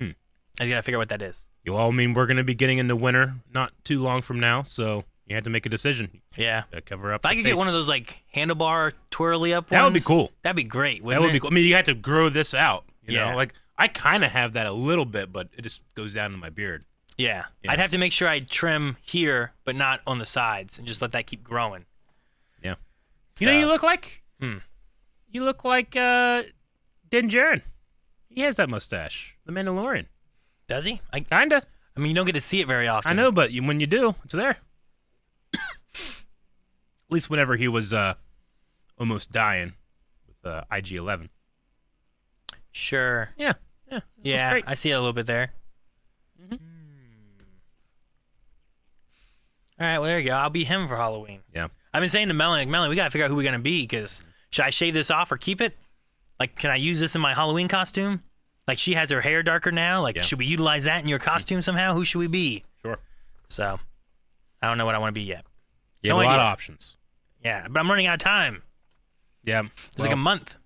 I just got to figure out what that is. You all mean we're going to be getting into winter not too long from now, so you have to make a decision. Yeah. Cover up If I could get one of those like handlebar twirly up ones. That would be cool. That'd be great. That would be cool. I mean, you have to grow this out. You Yeah. know, like I kind of have that a little bit, but it just goes down to my beard. Yeah. Yeah. I'd have to make sure I trim here, but not on the sides, and just let that keep growing. Yeah. You know who you look like? You look like Din Djarin. He has that mustache. The Mandalorian. Does he? Kinda. I mean, you don't get to see it very often. I know, but when you do, it's there. At least whenever he was almost dying with IG-11. Sure. Yeah. Yeah, great. I see it a little bit there. All right, well, there you go. I'll be him for Halloween. Yeah. I've been saying to Melanie, we got to figure out who we're going to be, because should I shave this off or keep it? Like, can I use this in my Halloween costume? Like, she has her hair darker now. Like, should we utilize that in your costume somehow? Who should we be? Sure. So, I don't know what I want to be yet. You have a lot of options. Yeah, but I'm running out of time. Yeah. It's like a month.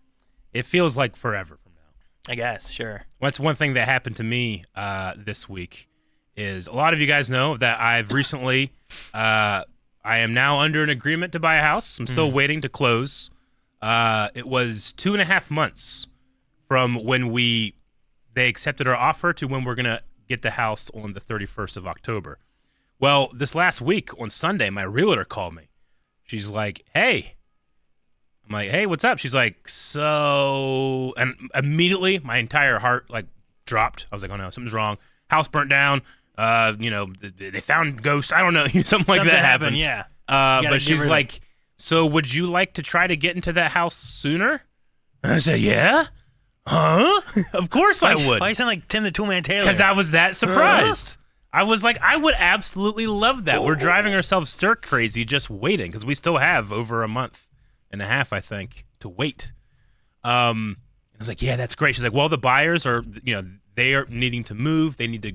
It feels like forever from now. I guess, sure. That's one thing that happened to me this week is a lot of you guys know that I've recently, I am now under an agreement to buy a house. I'm still waiting to close. It was 2.5 months from when they accepted our offer to when we're going to get the house on the 31st of October. Well, this last week on Sunday, my realtor called me. She's like, hey. I'm like, hey, what's up? She's like, so, and immediately my entire heart like dropped. I was like, oh no, something's wrong. House burnt down. They found ghosts. I don't know. something like that happened. Yeah. But she's like, so would you like to try to get into that house sooner? And I said, yeah. Huh? Of course I would. Why you sound like Tim the Toolman Taylor? Because I was that surprised. I was like, I would absolutely love that. We're driving ourselves stir crazy just waiting because we still have over a month and a half, I think, to wait. I was like, yeah, that's great. She's like, well, the buyers are, they are needing to move. They need to,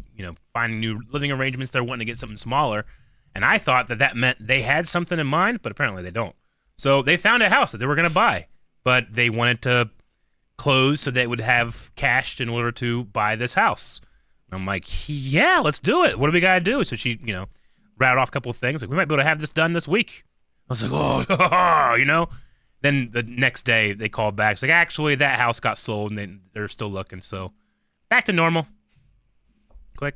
find new living arrangements. They're wanting to get something smaller. And I thought that meant they had something in mind, but apparently they don't. So they found a house that they were going to buy, but they wanted to close so they would have cash in order to buy this house. And I'm like, yeah, let's do it. What do we got to do? So she, rattled off a couple of things. Like, we might be able to have this done this week. I was like, oh, Then the next day they called back. It's like, actually, that house got sold and they're still looking. So back to normal. Click.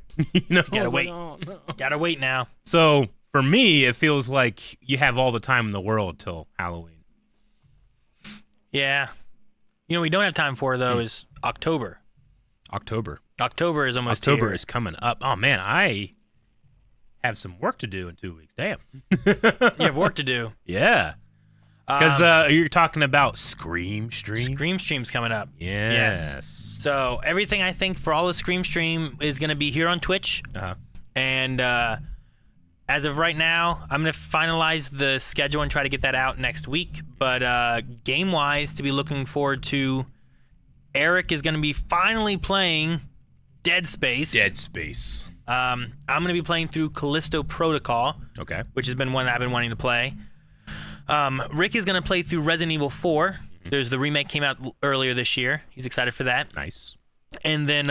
Gotta wait. Like, oh, no. Gotta wait now. So for me, it feels like you have all the time in the world till Halloween. Yeah. We don't have time for, though, is October. October October is almost October here. is coming up. Oh, man, I have some work to do in 2 weeks. Damn. You have work to do. Yeah. Because you're talking about Scream Stream. Scream Stream's coming up. Yes. So everything I think for all the Scream Stream is going to be here on Twitch. And as of right now, I'm going to finalize the schedule and try to get that out next week. But game-wise, to be looking forward to, Eric is going to be finally playing Dead Space. I'm going to be playing through Callisto Protocol. Okay. Which has been one that I've been wanting to play. Rick is going to play through Resident Evil 4. There's the remake came out earlier this year. He's excited for that. Nice. And then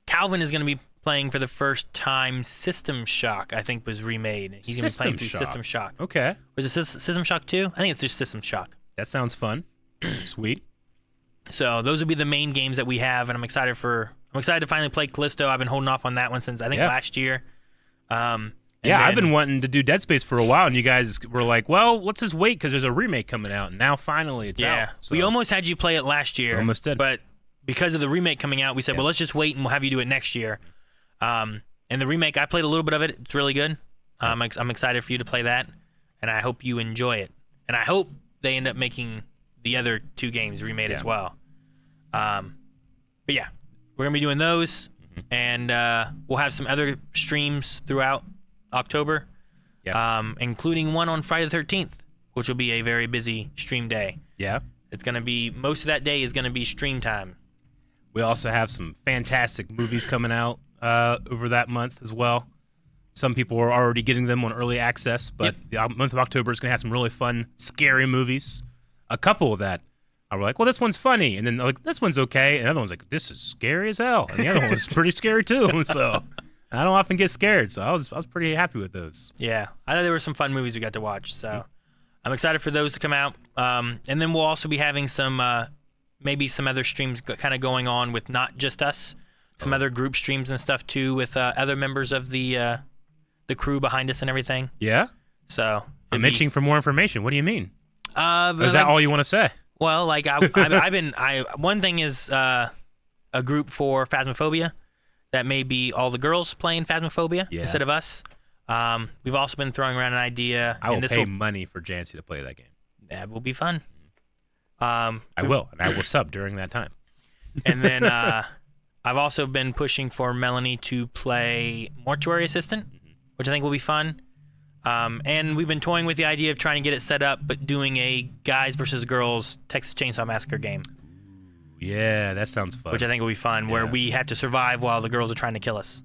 Calvin is going to be playing for the first time System Shock, I think was remade. He's going to be playing through System Shock. Okay. Was it System Shock 2? I think it's just System Shock. That sounds fun. Sweet. So those will be the main games that we have, and I'm excited to finally play Callisto. I've been holding off on that one since I think last year. I've been wanting to do Dead Space for a while, and you guys were like, well, let's just wait because there's a remake coming out, and now finally it's out. Yeah, so. We almost had you play it last year. Almost did. But because of the remake coming out, we said, well, let's just wait, and we'll have you do it next year. And the remake, I played a little bit of it. It's really good. I'm excited for you to play that, and I hope you enjoy it. And I hope they end up making the other 2 games remade as well. But yeah, we're going to be doing those, and we'll have some other streams throughout October, including one on Friday the 13th, which will be a very busy stream day. Yeah. It's going to be, most of that day is going to be stream time. We also have some fantastic movies coming out over that month as well. Some people are already getting them on early access, but the month of October is going to have some really fun, scary movies. A couple of that are like, well, this one's funny, and then like, this one's okay, and the other one's like, this is scary as hell, and the other one was pretty scary too. So I don't often get scared, so I was pretty happy with those. Yeah, I know there were some fun movies we got to watch, so I'm excited for those to come out. And then we'll also be having some maybe some other streams kind of going on with not just us, some other group streams and stuff too with other members of the crew behind us and everything. Yeah. So I'm itching for more information. What do you mean? Is that like, all you want to say? Well, like one thing is a group for Phasmophobia that may be all the girls playing Phasmophobia instead of us. We've also been throwing around an idea. I will pay money for Jancy to play that game. That will be fun. I will sub during that time. And then I've also been pushing for Melanie to play Mortuary Assistant, which I think will be fun. And we've been toying with the idea of trying to get it set up, but doing a guys versus girls Texas Chainsaw Massacre game. Yeah, that sounds fun. Which I think will be fun, where we have to survive while the girls are trying to kill us.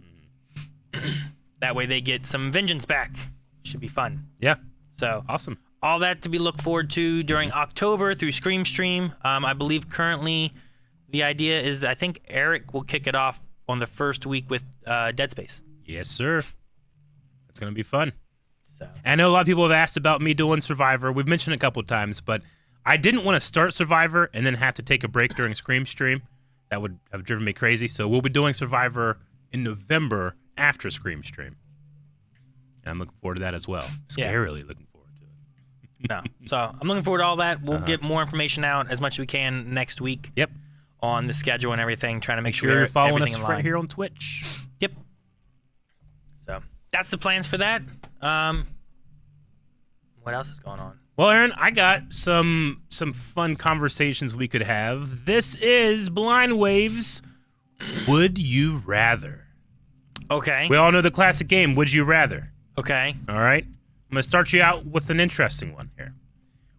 That way they get some vengeance back. Should be fun. Yeah. So awesome. All that to be looked forward to during October through Scream Stream. I believe currently the idea is that I think Eric will kick it off on the first week with Dead Space. Yes, sir. It's going to be fun. So. I know a lot of people have asked about me doing Survivor. We've mentioned it a couple of times, but I didn't want to start Survivor and then have to take a break during Scream Stream. That would have driven me crazy. So we'll be doing Survivor in November after Scream Stream. And I'm looking forward to that as well. Scarily looking forward to it. No. So I'm looking forward to all that. We'll get more information out as much as we can next week. Yep. On the schedule and everything, trying to make sure you're following us right here on Twitch. Yep. So that's the plans for that. What else is going on? Well, Aaron, I got some fun conversations we could have. This is Blind Waves. Would you rather? Okay. We all know the classic game, Would You Rather? Okay. All right. I'm going to start you out with an interesting one here.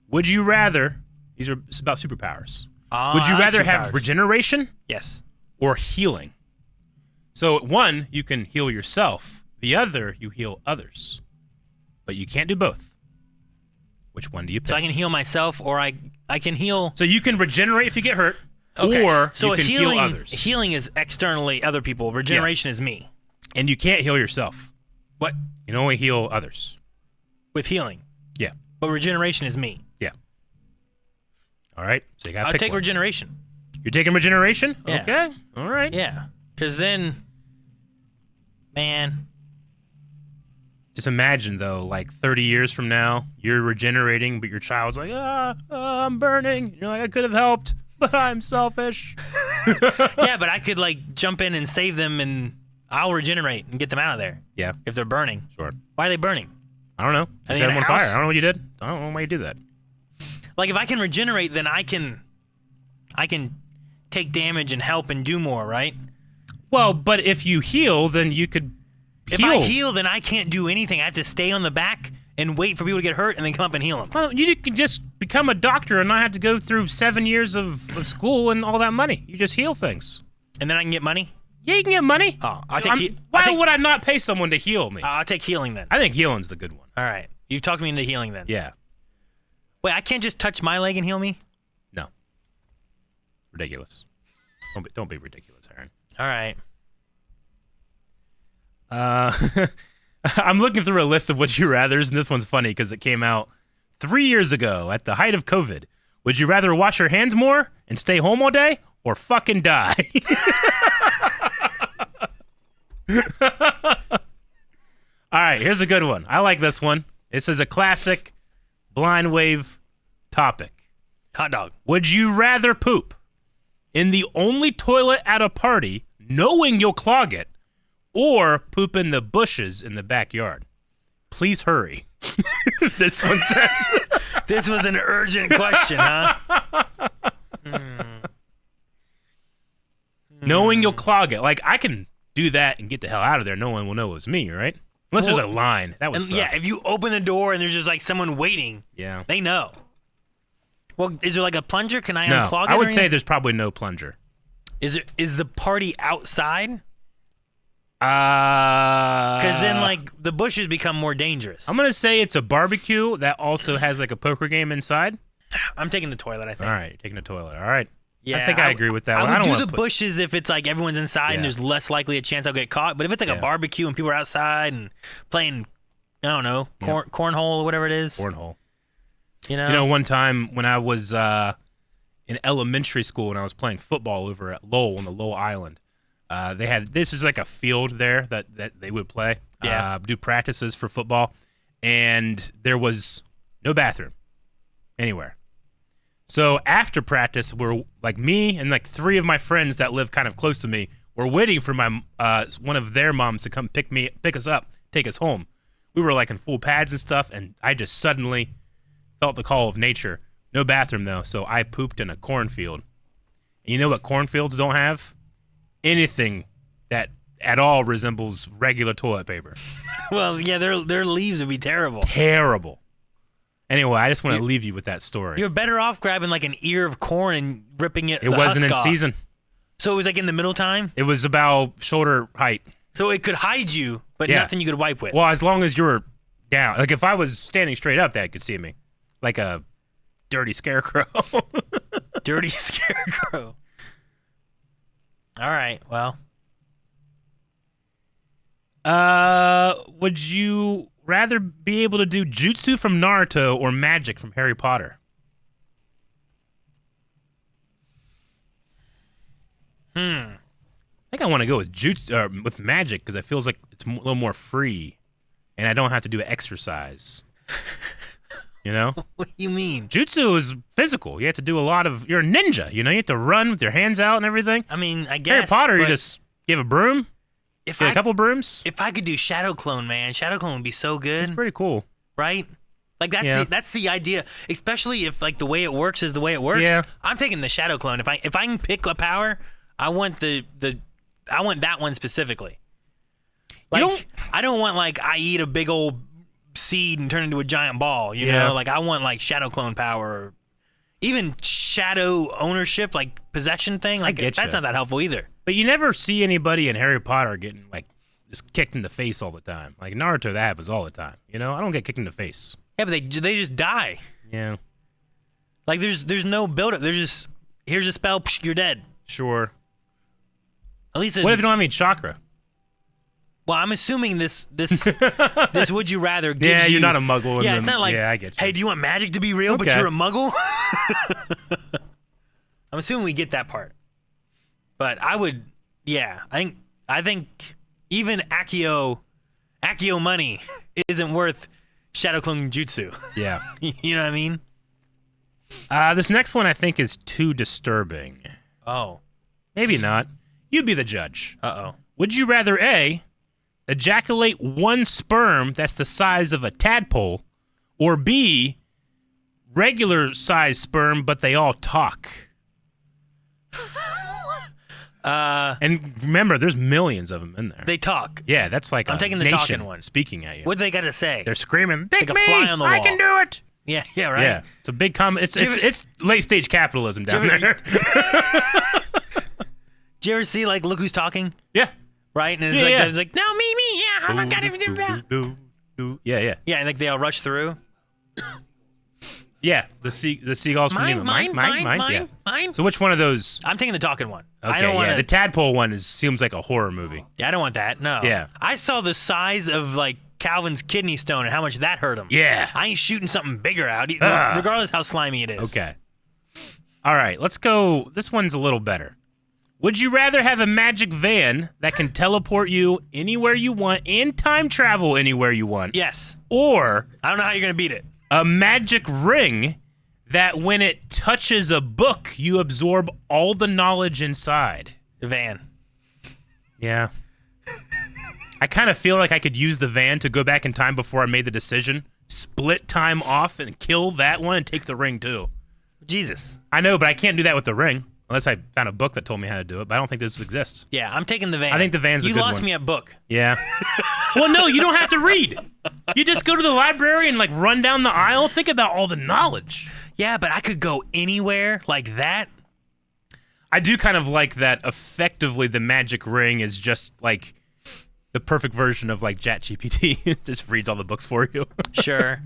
Would you rather, it's about superpowers. Would you rather have regeneration? Yes. Or healing? So one, you can heal yourself. The other, you heal others. But you can't do both. Which one do you pick? So I can heal myself, or I can heal... So you can regenerate if you get hurt, okay. or so you can heal others. Healing is externally other people. Regeneration is me. And you can't heal yourself. What? You can only heal others. With healing? Yeah. But regeneration is me. Yeah. All right. So you got to pick I'll take one. regeneration. You're taking regeneration? Yeah. Okay. All right. Yeah. Because then, man... Just imagine, though, like 30 years from now, you're regenerating, but your child's like, I'm burning. And you're like, I could have helped, but I'm selfish. Yeah, but I could, like, jump in and save them, and I'll regenerate and get them out of there. Yeah. If they're burning. Sure. Why are they burning? I don't know. You set them on fire. I don't know what you did. I don't know why you did that. Like if I can regenerate, then I can take damage and help and do more, right? Well, but if you heal, then you could heal. If I heal, then I can't do anything. I have to stay on the back and wait for people to get hurt and then come up and heal them. Well, you can just become a doctor and not have to go through 7 years of school and all that money. You just heal things. And then I can get money? Yeah, you can get money. Oh, why would I not pay someone to heal me? I'll take healing then. I think healing's the good one. All right. You've talked me into healing then. Yeah. Wait, I can't just touch my leg and heal me? No. Ridiculous. Don't be ridiculous, Aaron. All right. I'm looking through a list of would you rathers, and this one's funny because it came out 3 years ago at the height of COVID. Would you rather wash your hands more and stay home all day, or fucking die? All right, here's a good one. I like this one. This is a classic blind wave topic. Hot dog. Would you rather poop in the only toilet at a party, knowing you'll clog it, or poop in the bushes in the backyard? Please hurry. This one says. This was an urgent question, huh? Knowing you'll clog it. Like, I can do that and get the hell out of there. No one will know it was me, right? Unless there's a line. That would suck. Yeah, if you open the door and there's just like someone waiting, yeah, they know. Well, is there like a plunger? Can I no, unclog it? I would say there's probably no plunger. Is the party outside? Because Because then, like, the bushes become more dangerous. I'm going to say it's a barbecue that also has, like, a poker game inside. I'm taking the toilet, I think. All right, you're taking the toilet. All right. Yeah, I think I agree with that one. I don't would do wanna the bushes if it's, like, everyone's inside and there's less likely a chance I'll get caught. But if it's, like, a barbecue and people are outside and playing, I don't know, cornhole or whatever it is. Cornhole. You know? You know, one time when I was in elementary school and I was playing football over at Lowell on the Lowell Island, they had, this is like a field there that they would play, do practices for football, and there was no bathroom anywhere. So after practice, we're like me and like 3 of my friends that live kind of close to me were waiting for my one of their moms to come pick us up, take us home. We were like in full pads and stuff, and I just suddenly felt the call of nature. No bathroom though, so I pooped in a cornfield. And you know what cornfields don't have? Anything that at all resembles regular toilet paper. Well, yeah, their leaves would be terrible. Terrible. Anyway, I just want to leave you with that story. You're better off grabbing like an ear of corn and ripping it. It wasn't in season. So it was like in the middle time? It was about shoulder height. So it could hide you, but nothing you could wipe with. Well, as long as you were down. Like if I was standing straight up, that could see me. Like a dirty scarecrow. Dirty scarecrow. All right, well. Would you rather be able to do jutsu from Naruto or magic from Harry Potter? I think I want to go with jutsu with magic because it feels like it's a little more free, and I don't have to do exercise. You know? What do you mean? Jutsu is physical. You have to do a lot of. You're a ninja. You know, you have to run with your hands out and everything. I mean, I guess. Harry Potter, you just give a broom. If a couple brooms. If I could do Shadow Clone, man, Shadow Clone would be so good. It's pretty cool, right? Like that's the idea. Especially if like the way it works is the way it works. Yeah. I'm taking the Shadow Clone. If I can pick a power, I want I want that one specifically. Like I don't want like I eat a big old seed and turn into a giant ball. You know, like I want like Shadow Clone power, or even shadow ownership, like possession thing. Like that's not that helpful either. But you never see anybody in Harry Potter getting like just kicked in the face all the time. Like Naruto, that happens all the time. You know, I don't get kicked in the face. Yeah, but they just die. Yeah. Like there's no build up. There's just here's a spell, psh, you're dead. Sure. At least what if you don't have any chakra? Well, I'm assuming this would you rather gives yeah, you're not a muggle. Yeah, it's not like, I get you. Hey, do you want magic to be real, but you're a muggle? I'm assuming we get that part. But I would, I think even Accio money isn't worth Shadow Clone Jutsu. Yeah. You know what I mean? This next one I think is too disturbing. Oh. Maybe not. You be the judge. Uh-oh. Would you rather A, ejaculate one sperm that's the size of a tadpole, or B, regular size sperm, but they all talk. And remember, there's millions of them in there. They talk. Yeah, that's like I'm a taking the nation talking one. speaking at you. What do they got to say? They're screaming, "Pick like a me! fly on the I wall." can do it!" Yeah, right. Yeah, it's a big It's late stage capitalism down there. Do you ever see like Look Who's Talking? Yeah. Right, and it's like no, me, yeah, oh my god, Yeah. Yeah, and like they all rush through. Yeah, the seagulls from Nemo. Mine. So which one of those? I'm taking the talking one. Okay, I don't want the tadpole one seems like a horror movie. Yeah, I don't want that. No. Yeah. I saw the size of like Calvin's kidney stone and how much that hurt him. Yeah. I ain't shooting something bigger out, regardless how slimy it is. Okay. All right, let's go. This one's a little better. Would you rather have a magic van that can teleport you anywhere you want and time travel anywhere you want? Yes. Or I don't know how you're gonna beat it. a magic ring that when it touches a book, you absorb all the knowledge inside? The van. Yeah. I kind of feel like I could use the van to go back in time before I made the decision, split time off and kill that one and take the ring too. Jesus. I know, but I can't do that with the ring unless I found a book that told me how to do it, but I don't think this exists. Yeah, I'm taking the van. I think the van's a good one. You lost me at book. Yeah. Well, no, you don't have to read. You just go to the library and like run down the aisle. Think about all the knowledge. Yeah, but I could go anywhere like that. I do kind of like that effectively the magic ring is just like the perfect version of like ChatGPT. It just reads all the books for you. Sure.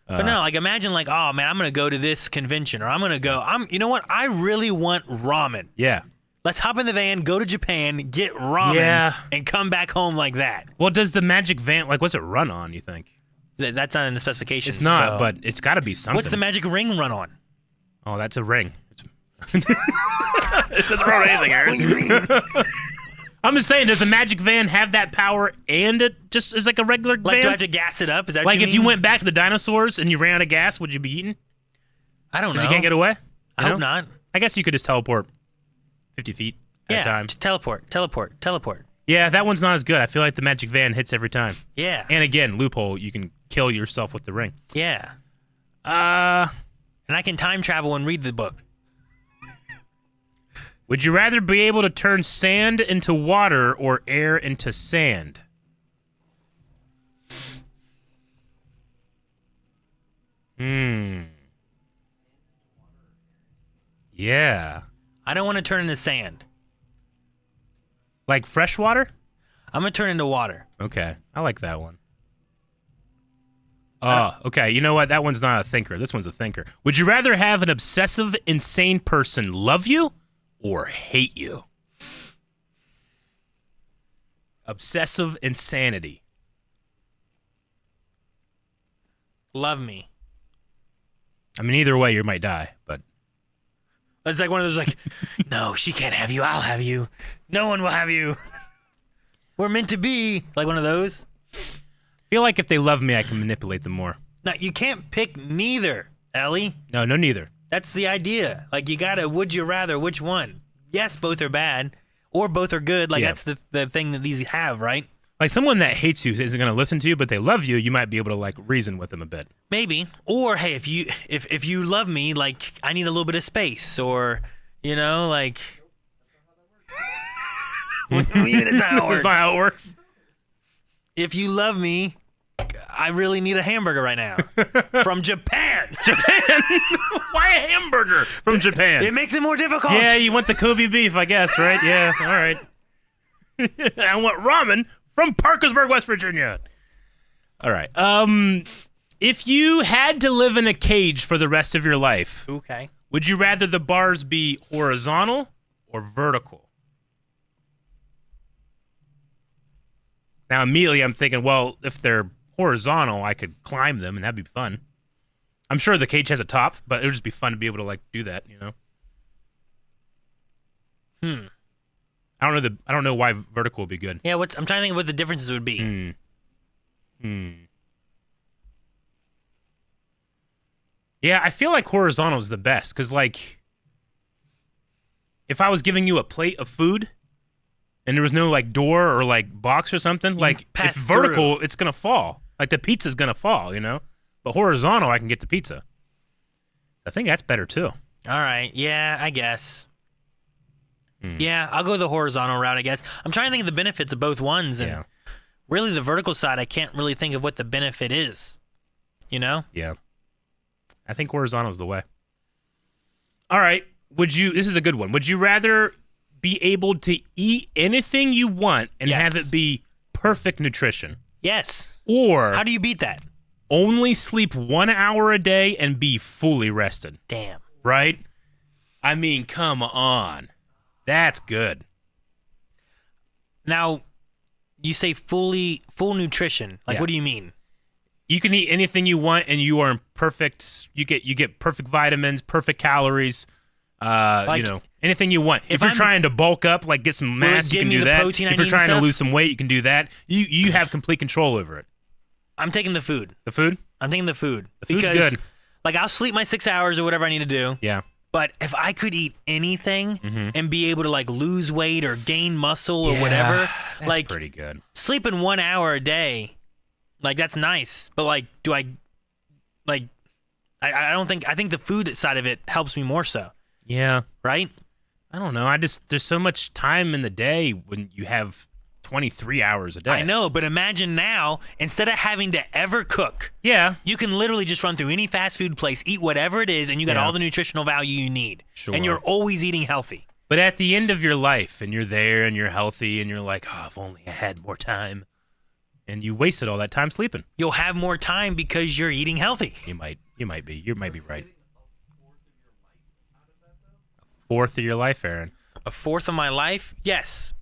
But no, like imagine like, oh man, I'm gonna go to this convention, or I'm gonna go. You know what? I really want ramen. Yeah. Let's hop in the van, go to Japan, get ramen, and come back home like that. Well, does the magic van what's it run on? You think? That's not in the specifications. It's not, so. but it's got to be something. What's the magic ring run on? Oh, that's a ring. It doesn't run on anything, Aaron. What do you mean? I'm just saying, does the magic van have that power and it just is like a regular van? Like, do I have to gas it up? Is that like what if you went back to the dinosaurs and you ran out of gas, would you be eaten? I don't know. Because you can't get away? I hope not. I guess you could just teleport 50 feet at a time. Just teleport. Yeah, that one's not as good. I feel like the magic van hits every time. Yeah. And again, loophole, you can kill yourself with the ring. Yeah. And I can time travel and read the book. Would you rather be able to turn sand into water or air into sand? Yeah. I don't want to turn into sand. Like fresh water? I'm going to turn into water. Okay. I like that one. Okay. You know what? That one's not a thinker. This one's a thinker. Would you rather have an obsessive, insane person love you or hate you? Obsessive insanity. Love me. I mean, either way, you might die, but... It's like one of those like, no, she can't have you. I'll have you. No one will have you. We're meant to be. Like one of those. I feel like if they love me, I can manipulate them more. No, you can't pick neither, Ellie. No, neither. That's the idea. Like, you gotta, would you rather, which one? Yes, both are bad, or both are good. Like, that's the thing that these have, right? Like, someone that hates you isn't going to listen to you, but they love you, you might be able to, like, reason with them a bit. Maybe. Or, hey, if you love me, like, I need a little bit of space, or, you know, like... That's not how it works. If you love me, I really need a hamburger right now. From Japan. Japan? Why a hamburger from Japan? It makes it more difficult. Yeah, you want the Kobe beef, I guess, right? Yeah, all right. I want ramen from Parkersburg, West Virginia. All right. If you had to live in a cage for the rest of your life, okay, would you rather the bars be horizontal or vertical? Now, immediately I'm thinking, well, if they're horizontal, I could climb them, and that'd be fun. I'm sure the cage has a top, but it would just be fun to be able to, like, do that, you know? I don't know why vertical would be good. Yeah, I'm trying to think of what the differences would be. Yeah, I feel like horizontal is the best, because, like, if I was giving you a plate of food and there was no, like, door or, like, box or something, like, if vertical, it's going to fall. Like, the pizza's going to fall, you know? But horizontal, I can get the pizza. I think that's better too. All right. Yeah, I guess. Hmm. Yeah, I'll go the horizontal route, I guess. I'm trying to think of the benefits of both ones, and Yeah. really the vertical side, I can't really think of what the benefit is. You know? Yeah. I think horizontal is the way. All right. This is a good one. Would you rather be able to eat anything you want and Yes. have it be perfect nutrition? Yes. Or How do you beat that? only sleep 1 hour a day and be fully rested? Damn. Right? I mean, come on. That's good. Now, you say full nutrition. Like, Yeah. what do you mean? You can eat anything you want and you are in perfect, you get perfect vitamins, perfect calories, anything you want. If you're I'm- trying to bulk up, like get some Will it mass, you give can me do the that. protein I If you're need trying and to stuff? lose some weight, you can do that. You have complete control over it. I'm taking the food. The food? I'm taking the food. The food's because, good. Like, I'll sleep my 6 hours or whatever I need to do. Yeah. But if I could eat anything Mhm. and be able to, like, lose weight or gain muscle or whatever, That's like, pretty good. sleeping 1 hour a day, like, that's nice. But, like, I don't think, I think the food side of it helps me more so, Yeah. right? I don't know. There's so much time in the day when you have 23 hours a day. I know, but imagine now, instead of having to ever cook, Yeah. you can literally just run through any fast food place, eat whatever it is, and you got Yeah. all the nutritional value you need. Sure. And you're always eating healthy. But at the end of your life, and you're there, and you're healthy, and you're like, oh, if only I had more time, and you wasted all that time sleeping. You'll have more time because you're eating healthy. You might be right. A fourth of your life, Aaron. A fourth of my life? Yes.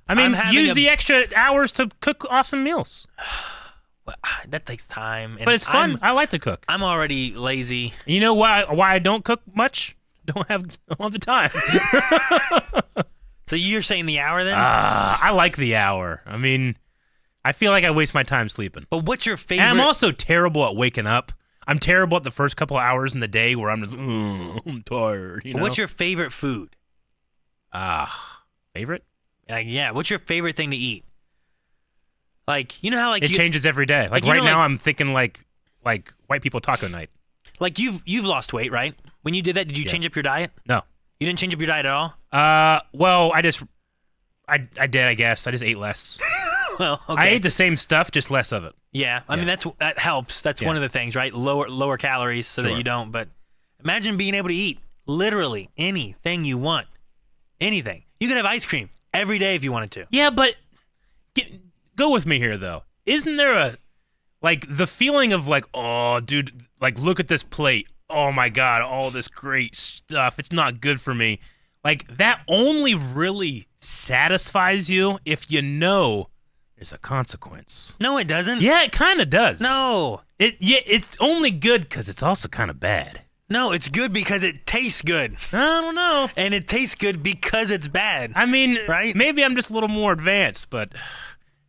I mean, I'm having use a- the extra hours to cook awesome meals. Well, that takes time. And But it's fun. I like to cook. I'm already lazy. You know why I don't cook much? Don't have the time. So you're saying the hour then? I like the hour. I mean, I feel like I waste my time sleeping. But what's your favorite? And I'm also terrible at waking up. I'm terrible at the first couple of hours in the day where I'm just, I'm tired. You know? What's your favorite food? Favorite? Yeah. What's your favorite thing to eat? Like, you know how It changes every day. Like you right know, now, like- I'm thinking like white people taco night. like you've lost weight, right? When you did that, did you Yeah. change up your diet? No. You didn't change up your diet at all? Well, I did, I guess. I just ate less. Well, okay. I ate the same stuff, just less of it. Yeah, I mean that helps. That's Yeah. one of the things, right? Lower calories so that Sure. you don't. But imagine being able to eat literally anything you want, anything. You could have ice cream every day if you wanted to. Yeah, but go with me here, though. Isn't there the feeling of like, oh, dude, like, look at this plate. Oh, my God, all this great stuff. It's not good for me. Like, that only really satisfies you if you know there's a consequence. No, it doesn't. Yeah, it kind of does. No, It's only good because it's also kind of bad. no, it's good because it tastes good, I don't know. and it tastes good because it's bad. I mean, Right? maybe I'm just a little more advanced, but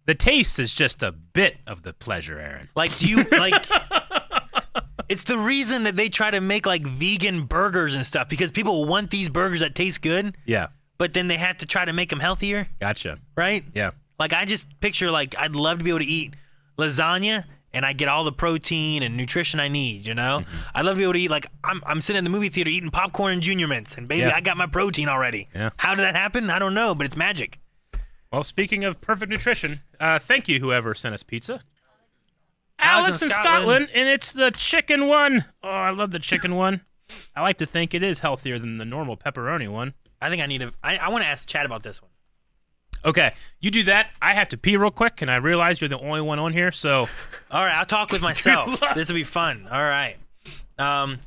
the taste is just a bit of the pleasure, Aaron. Like, do you like? It's the reason that they try to make like vegan burgers and stuff because people want these burgers that taste good, Yeah, but then they have to try to make them healthier, gotcha. right? Yeah. Like, I just picture, like, I'd love to be able to eat lasagna and I get all the protein and nutrition I need, you know? Mm-hmm. I'd love to be able to eat, like, I'm sitting in the movie theater eating popcorn and Junior Mints, and baby, Yeah. I got my protein already. Yeah. How did that happen? I don't know, but it's magic. Well, speaking of perfect nutrition, thank you, whoever sent us pizza. Alex in in Scotland. Scotland, and it's the chicken one. Oh, I love the chicken one. I like to think it is healthier than the normal pepperoni one. I think I want to ask Chad about this one. Okay, you do that. I have to pee real quick, and I realize you're the only one on here, so All right, I'll talk with myself. luck. This will be fun. All right.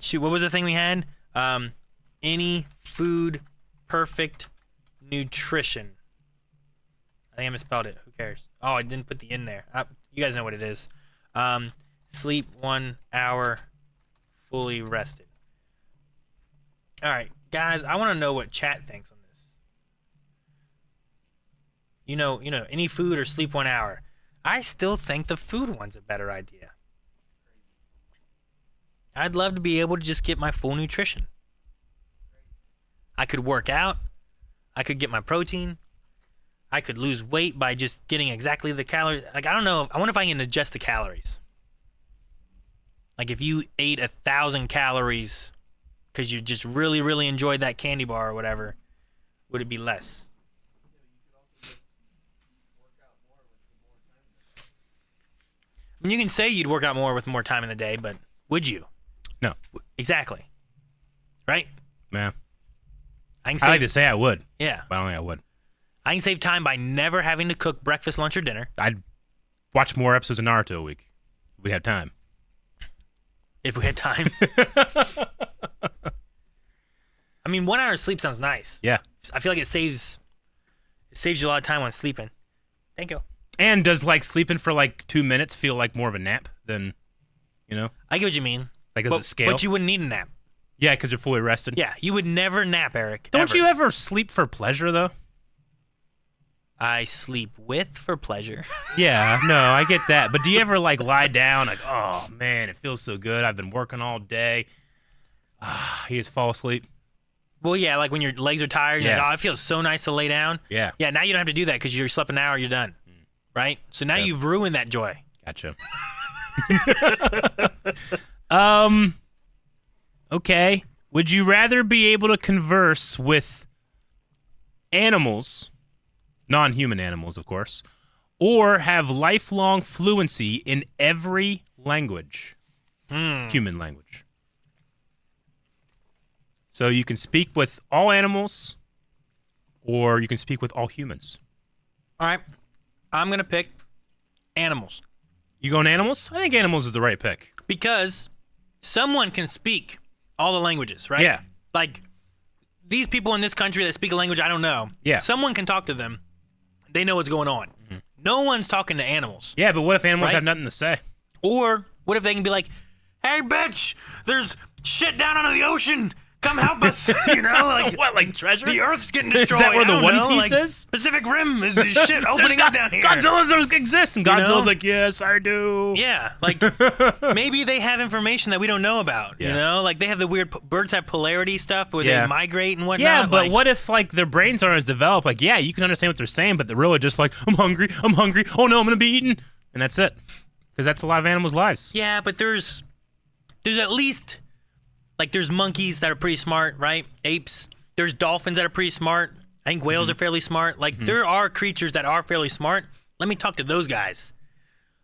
Shoot, what was the thing we had? Any food, perfect nutrition. I think I misspelled it. Who cares? Oh, I didn't put the in there. You guys know what it is. Sleep 1 hour, fully rested. All right, guys, I want to know what chat thinks on this. You know, any food or sleep 1 hour. I still think the food one's a better idea. I'd love to be able to just get my full nutrition. I could work out. I could get my protein. I could lose weight by just getting exactly the calories. Like, I don't know. I wonder if I can adjust the calories. Like if you ate 1,000 calories because you just really, really enjoyed that candy bar or whatever, would it be less? I mean, you can say you'd work out more with more time in the day, but would you? No. Exactly. Right? Yeah. I I like to say I would. Yeah. But I don't think I would. I can save time by never having to cook breakfast, lunch, or dinner. I'd watch more episodes of Naruto a week. If we had time. If we had time. I mean, 1 hour of sleep sounds nice. Yeah. I feel like it saves you a lot of time on sleeping. Thank you. And does like sleeping for like 2 minutes feel like more of a nap than, I get what you mean. Like does it scale? But you wouldn't need a nap. Yeah, because you're fully rested. Yeah, you would never nap, Eric. Don't ever. you ever sleep for pleasure though? I sleep with for pleasure. Yeah, no, I get that. But do you ever like lie down like, oh man, it feels so good. I've been working all day. You just fall asleep. Well, yeah, like when your legs are tired, you're Yeah. like, oh, it feels so nice to lay down. Yeah. Yeah, now you don't have to do that because you slept an hour, you're done. Right? So now you've ruined that joy. Gotcha. Okay. Would you rather be able to converse with animals, non-human animals, of course, or have lifelong fluency in every language, human language? So you can speak with all animals, or you can speak with all humans. All right. I'm going to pick animals. You going animals? I think animals is the right pick. Because someone can speak all the languages, right? Yeah. Like, these people in this country that speak a language I don't know. Yeah. Someone can talk to them. They know what's going on. No one's talking to animals. Yeah, but what if animals Right? have nothing to say? Or what if they can be like, hey, bitch, there's shit down under the ocean. Come help us. Like What, like treasure? the Earth's getting destroyed. that where the I don't One know, Piece like, is? Pacific Rim is this shit opening up down here. Godzilla doesn't exist, and Godzilla's know? like, yes, I do. Yeah, like maybe they have information that we don't know about. Yeah. Like they have the weird birds have polarity stuff where Yeah. they migrate and whatnot. Yeah, but like, what if like their brains aren't as developed? Like, yeah, you can understand what they're saying, but they're really just like, I'm hungry. Oh no, I'm gonna be eaten, and that's it. Because that's a lot of animals' lives. Yeah, but there's at least like there's monkeys that are pretty smart, right? Apes. There's dolphins that are pretty smart. I think whales are fairly smart. Like there are creatures that are fairly smart. Let me talk to those guys.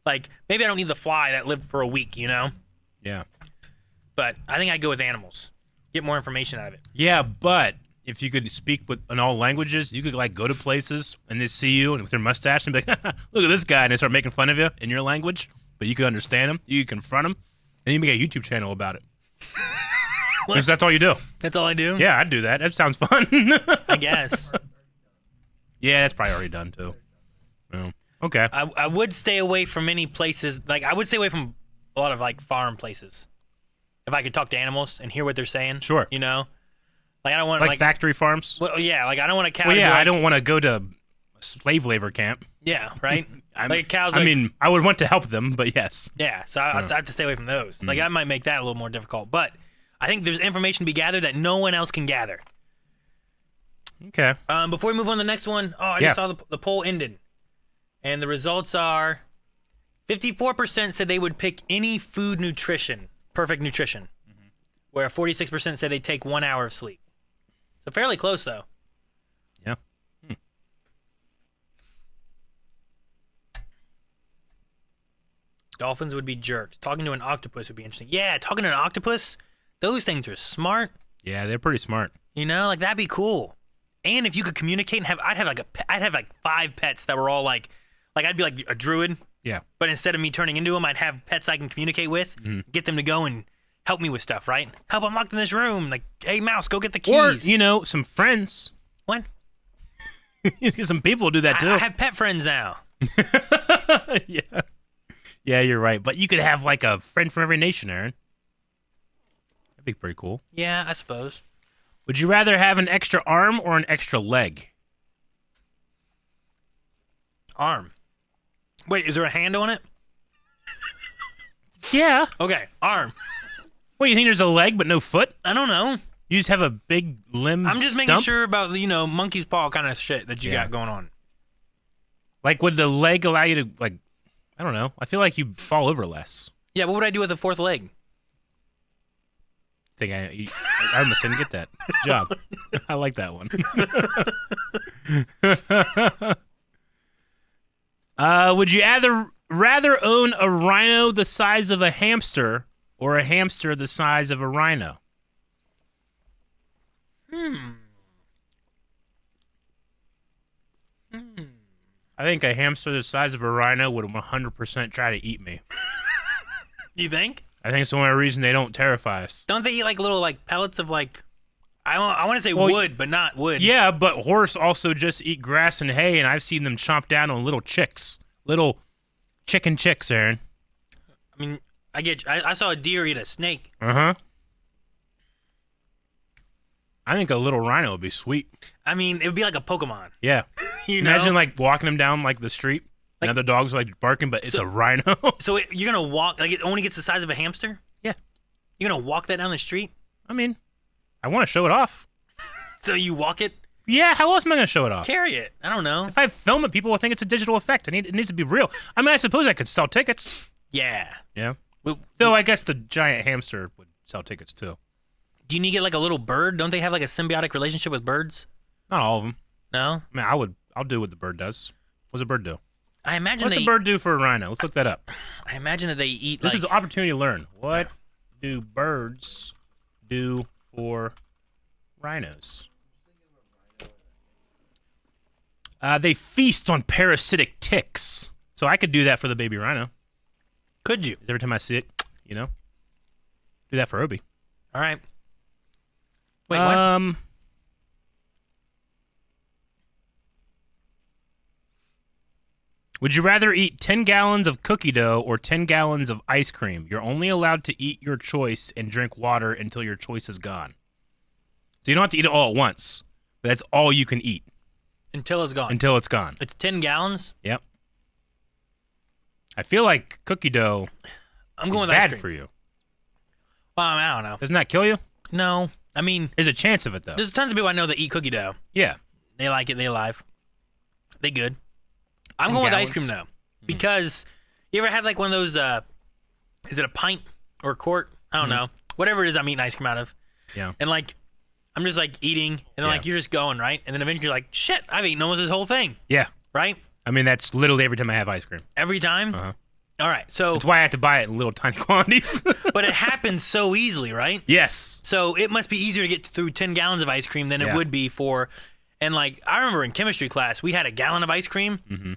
Like maybe I don't need the fly that lived for a week, Yeah. But I think I'd go with animals. Get more information out of it. Yeah, but if you could speak in all languages, you could like go to places and they see you and with your mustache and be like, look at this guy, and they start making fun of you in your language, but you could understand him, you could confront him, and you make a YouTube channel about it. Because that's all you do. That's all I do? Yeah, I'd do that. That sounds fun. I guess. Yeah, that's probably already done too. Yeah. Okay. I would stay away from any places. Like I would stay away from a lot of like farm places. If I could talk to animals and hear what they're saying. Sure. Like I don't want Like factory farms? Well, yeah. Like I don't want a cow. Well, to be yeah, like, I don't want to go to slave labor camp. Yeah. Right. I like a cow's. I like, mean, I would want to help them, but yes. Yeah. So I have to stay away from those. Like that might make that a little more difficult. But I think there's information to be gathered that no one else can gather. Okay. Before we move on to the next one, I just saw the poll ended, and the results are 54% said they would pick any food nutrition, perfect nutrition, where 46% said they'd take 1 hour of sleep. So fairly close, though. Yeah. Dolphins would be jerked. Talking to an octopus would be interesting. Yeah, talking to an octopus, those things are smart. Yeah, they're pretty smart. Like that'd be cool. And if you could communicate and I'd have like 5 pets that were all like I'd be like a druid. Yeah. But instead of me turning into them, I'd have pets I can communicate with, get them to go and help me with stuff, right? Help, I'm locked in this room. Like, hey, mouse, go get the keys. Or, some friends. What? Some people do that too. I have pet friends now. Yeah. Yeah, you're right. But you could have like a friend from every nation, Aaron. That'd be pretty cool. Yeah, I suppose. Would you rather have an extra arm or an extra leg? Arm. Wait, is there a hand on it? Yeah. Okay, arm. What, you think there's a leg but no foot? I don't know. You just have a big limb I'm just stump? making sure about the, monkey's paw kind of shit that you got going on. Like, would the leg allow you to, like, I don't know. I feel like you fall over less. Yeah, what would I do with a 4th leg? think I almost didn't get that. Good job. I like that one. Would you rather own a rhino the size of a hamster or a hamster the size of a rhino? I think a hamster the size of a rhino would 100% try to eat me. You think? I think it's the only reason they don't terrify us. Don't they eat like little like pellets of like? I want to say wood, but not wood. Yeah, but horse also just eat grass and hay, and I've seen them chomp down on little chicks, little chicken chicks, Aaron. I mean, I saw a deer eat a snake. Uh-huh. I think a little rhino would be sweet. I mean, it would be like a Pokemon. Yeah. know? Imagine like walking them down like the street, and other dogs are like barking, but it's a rhino. So you're gonna walk like it only gets the size of a hamster? Yeah. You're gonna walk that down the street? I mean, I want to show it off. So you walk it? Yeah. How else am I gonna show it off? Carry it. I don't know. If I film it, people will think it's a digital effect. It needs to be real. I mean, I suppose I could sell tickets. Yeah. Yeah. Though I guess the giant hamster would sell tickets too. Do you need to get like a little bird? Don't they have like a symbiotic relationship with birds? Not all of them. No? I mean, I'll do what the bird does. What's a bird do? I imagine What's the bird do for a rhino? Let's look that up. I imagine that they eat This is an opportunity to learn. What do birds do for rhinos? They feast on parasitic ticks. So I could do that for the baby rhino. Could you? Every time I see it, do that for Obi. All right. Wait, what? Would you rather eat 10 gallons of cookie dough or 10 gallons of ice cream? You're only allowed to eat your choice and drink water until your choice is gone. So you don't have to eat it all at once, but that's all you can eat. Until it's gone. Until it's gone. It's 10 gallons? Yep. I feel like cookie dough I'm going is with ice bad cream. for you. Well, I don't know. Doesn't that kill you? No. I mean, There's a chance of it, though. there's tons of people I know that eat cookie dough. Yeah. They like it. They alive. They good. I'm 10 going with gallons? ice cream though, because you ever had like one of those? Is it a pint or a quart? I don't know. Whatever it is, I'm eating ice cream out of. Yeah. And like, I'm just like eating, and then like you're just going right, and then eventually you're like, shit, I've eaten almost this whole thing. Yeah. Right. I mean, that's literally every time I have ice cream. Every time. Uh-huh. All right. So. That's why I have to buy it in little tiny quantities. But it happens so easily, right? Yes. So it must be easier to get through 10 gallons of ice cream than it Yeah. would be for. And like, I remember in chemistry class, we had a gallon of ice cream. Mm-hmm.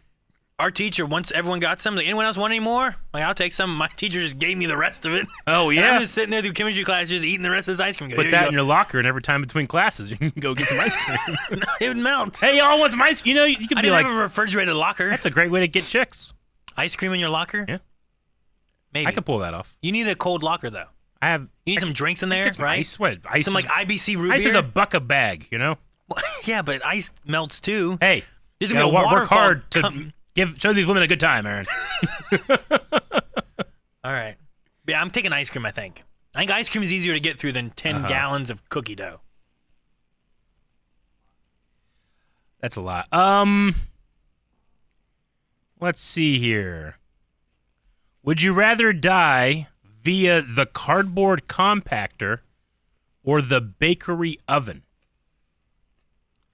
Our teacher, once everyone got some, like, anyone else want any more? Like, I'll take some. My teacher just gave me the rest of it. Oh, And yeah. I'm just sitting there through chemistry class, just eating the rest of this ice cream. Go, Put "Here that you in your locker, and every time between classes, you can go get some ice cream. go." It would melt. Hey, y'all want some ice cream? You could I be didn't like, have a refrigerated locker. that's a great way to get chicks. Ice cream in your locker? Yeah. Maybe. I could pull that off. You need a cold locker, though. I have You need some drinks in there, get some right? ice. What? Ice Some is, like IBC root ice beer. is a buck a bag, Well, yeah, but ice melts too. Hey, There's you gonna gotta be a work waterfall hard to come- show these women a good time, Aaron. All right. Yeah, I'm taking ice cream, I think. I think ice cream is easier to get through than 10 gallons of cookie dough. That's a lot. Let's see here. Would you rather die via the cardboard compactor or the bakery oven?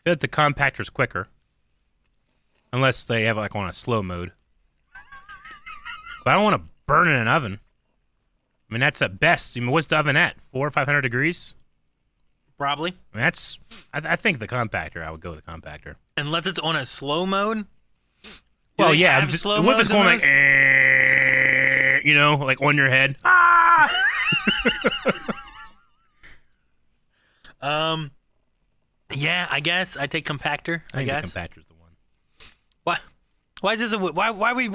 I feel like the compactor's quicker. Unless they have it like on a slow mode. But I don't want to burn in an oven. I mean, that's at best. I mean, what's the oven at? 400 or 500 degrees? Probably. I mean, I think the compactor. I would go with the compactor. Unless it's on a slow mode. Well, they yeah. have slow What if it's modes in going like, like on your head? Ah! Yeah, I guess I take compactor. I guess. The compactor's the one. Why? Why is this a? Why we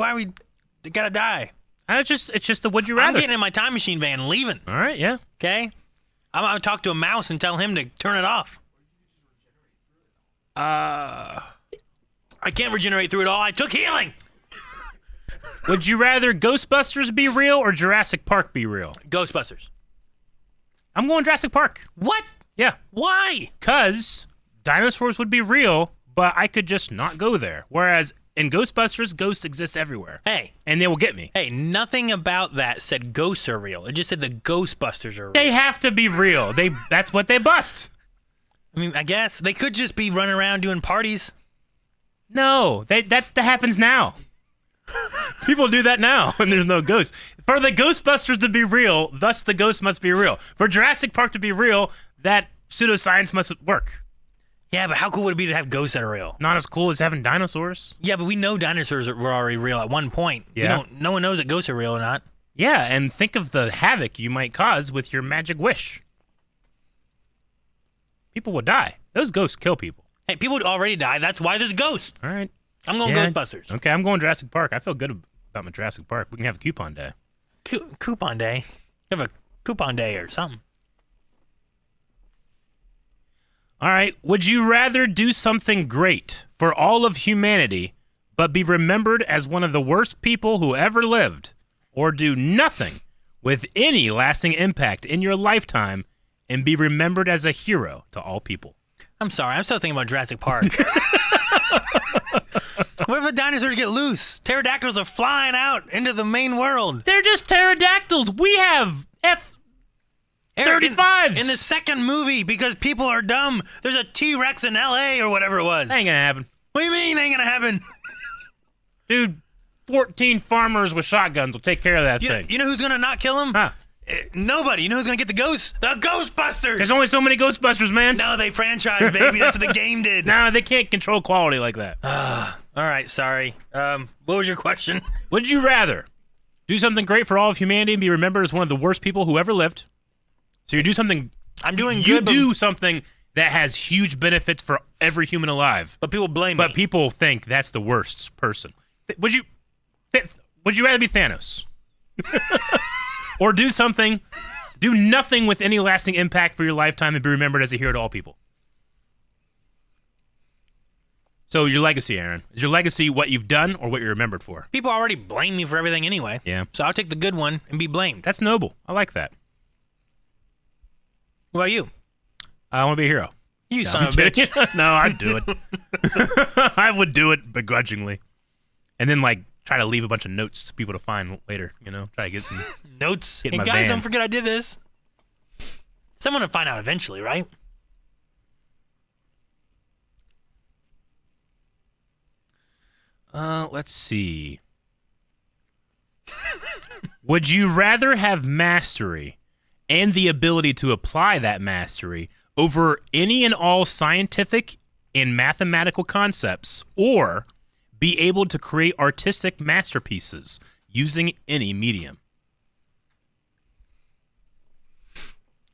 gotta die? It's just the would you I'm rather. getting in my time machine van and leaving. All right, yeah. Okay. I'm gonna talk to a mouse and tell him to turn it off. I can't regenerate through it all. I took healing. Would you rather Ghostbusters be real or Jurassic Park be real? Ghostbusters. I'm going Jurassic Park. What? Yeah, Why? because dinosaurs would be real, but I could just not go there. Whereas in Ghostbusters, ghosts exist everywhere. Hey. And they will get me. Hey, nothing about that said ghosts are real. It just said the Ghostbusters are real. They have to be real. That's what they bust. I mean, I guess. They could just be running around doing parties. No, that happens now. People do that now when there's no ghosts. For the Ghostbusters to be real, thus the ghost must be real. For Jurassic Park to be real, that pseudoscience must work. Yeah, but how cool would it be to have ghosts that are real? Not as cool as having dinosaurs. Yeah, but we know dinosaurs were already real at one point. Yeah. No one knows that ghosts are real or not. Yeah, and think of the havoc you might cause with your magic wish. People will die. Those ghosts kill people. Hey, people would already die. That's why there's ghosts. All right. I'm going Ghostbusters. Okay, I'm going Jurassic Park. I feel good about my Jurassic Park. We can have a coupon day. Coupon day? Have a coupon day or something. All right. Would you rather do something great for all of humanity, but be remembered as one of the worst people who ever lived, or do nothing with any lasting impact in your lifetime and be remembered as a hero to all people? I'm sorry. I'm still thinking about Jurassic Park. What if the dinosaurs get loose? Pterodactyls are flying out into the main world. They're just pterodactyls. We have F-35s. In the second movie, because people are dumb, there's a T-Rex in L.A. or whatever it was. That ain't gonna happen. What do you mean ain't gonna happen? Dude, 14 farmers with shotguns will take care of that thing. You know who's gonna not kill him? Huh. Nobody. You know who's gonna get the ghosts? The Ghostbusters! There's only so many Ghostbusters, man. No, they franchise, baby. That's what the game did. No, they can't control quality like that. All right, sorry. What was your question? Would you rather do something great for all of humanity and be remembered as one of the worst people who ever lived? So you do something... I'm doing you good, You do something that has huge benefits for every human alive. But people blame me. But people think that's the worst person. Would you rather be Thanos? Or do nothing with any lasting impact for your lifetime and be remembered as a hero to all people? So your legacy, Aaron. Is your legacy what you've done or what you're remembered for? People already blame me for everything anyway. Yeah. So I'll take the good one and be blamed. That's noble. I like that. What about you? I want to be a hero. You No, son I'm of a kidding. bitch. No, I'd do it. I would do it begrudgingly. And then, try to leave a bunch of notes for people to find later, Try to get some... Notes? Get Hey, in my guys, van. don't forget I did this. Someone will find out eventually, right? Let's see. Would you rather have mastery and the ability to apply that mastery over any and all scientific and mathematical concepts, or be able to create artistic masterpieces using any medium?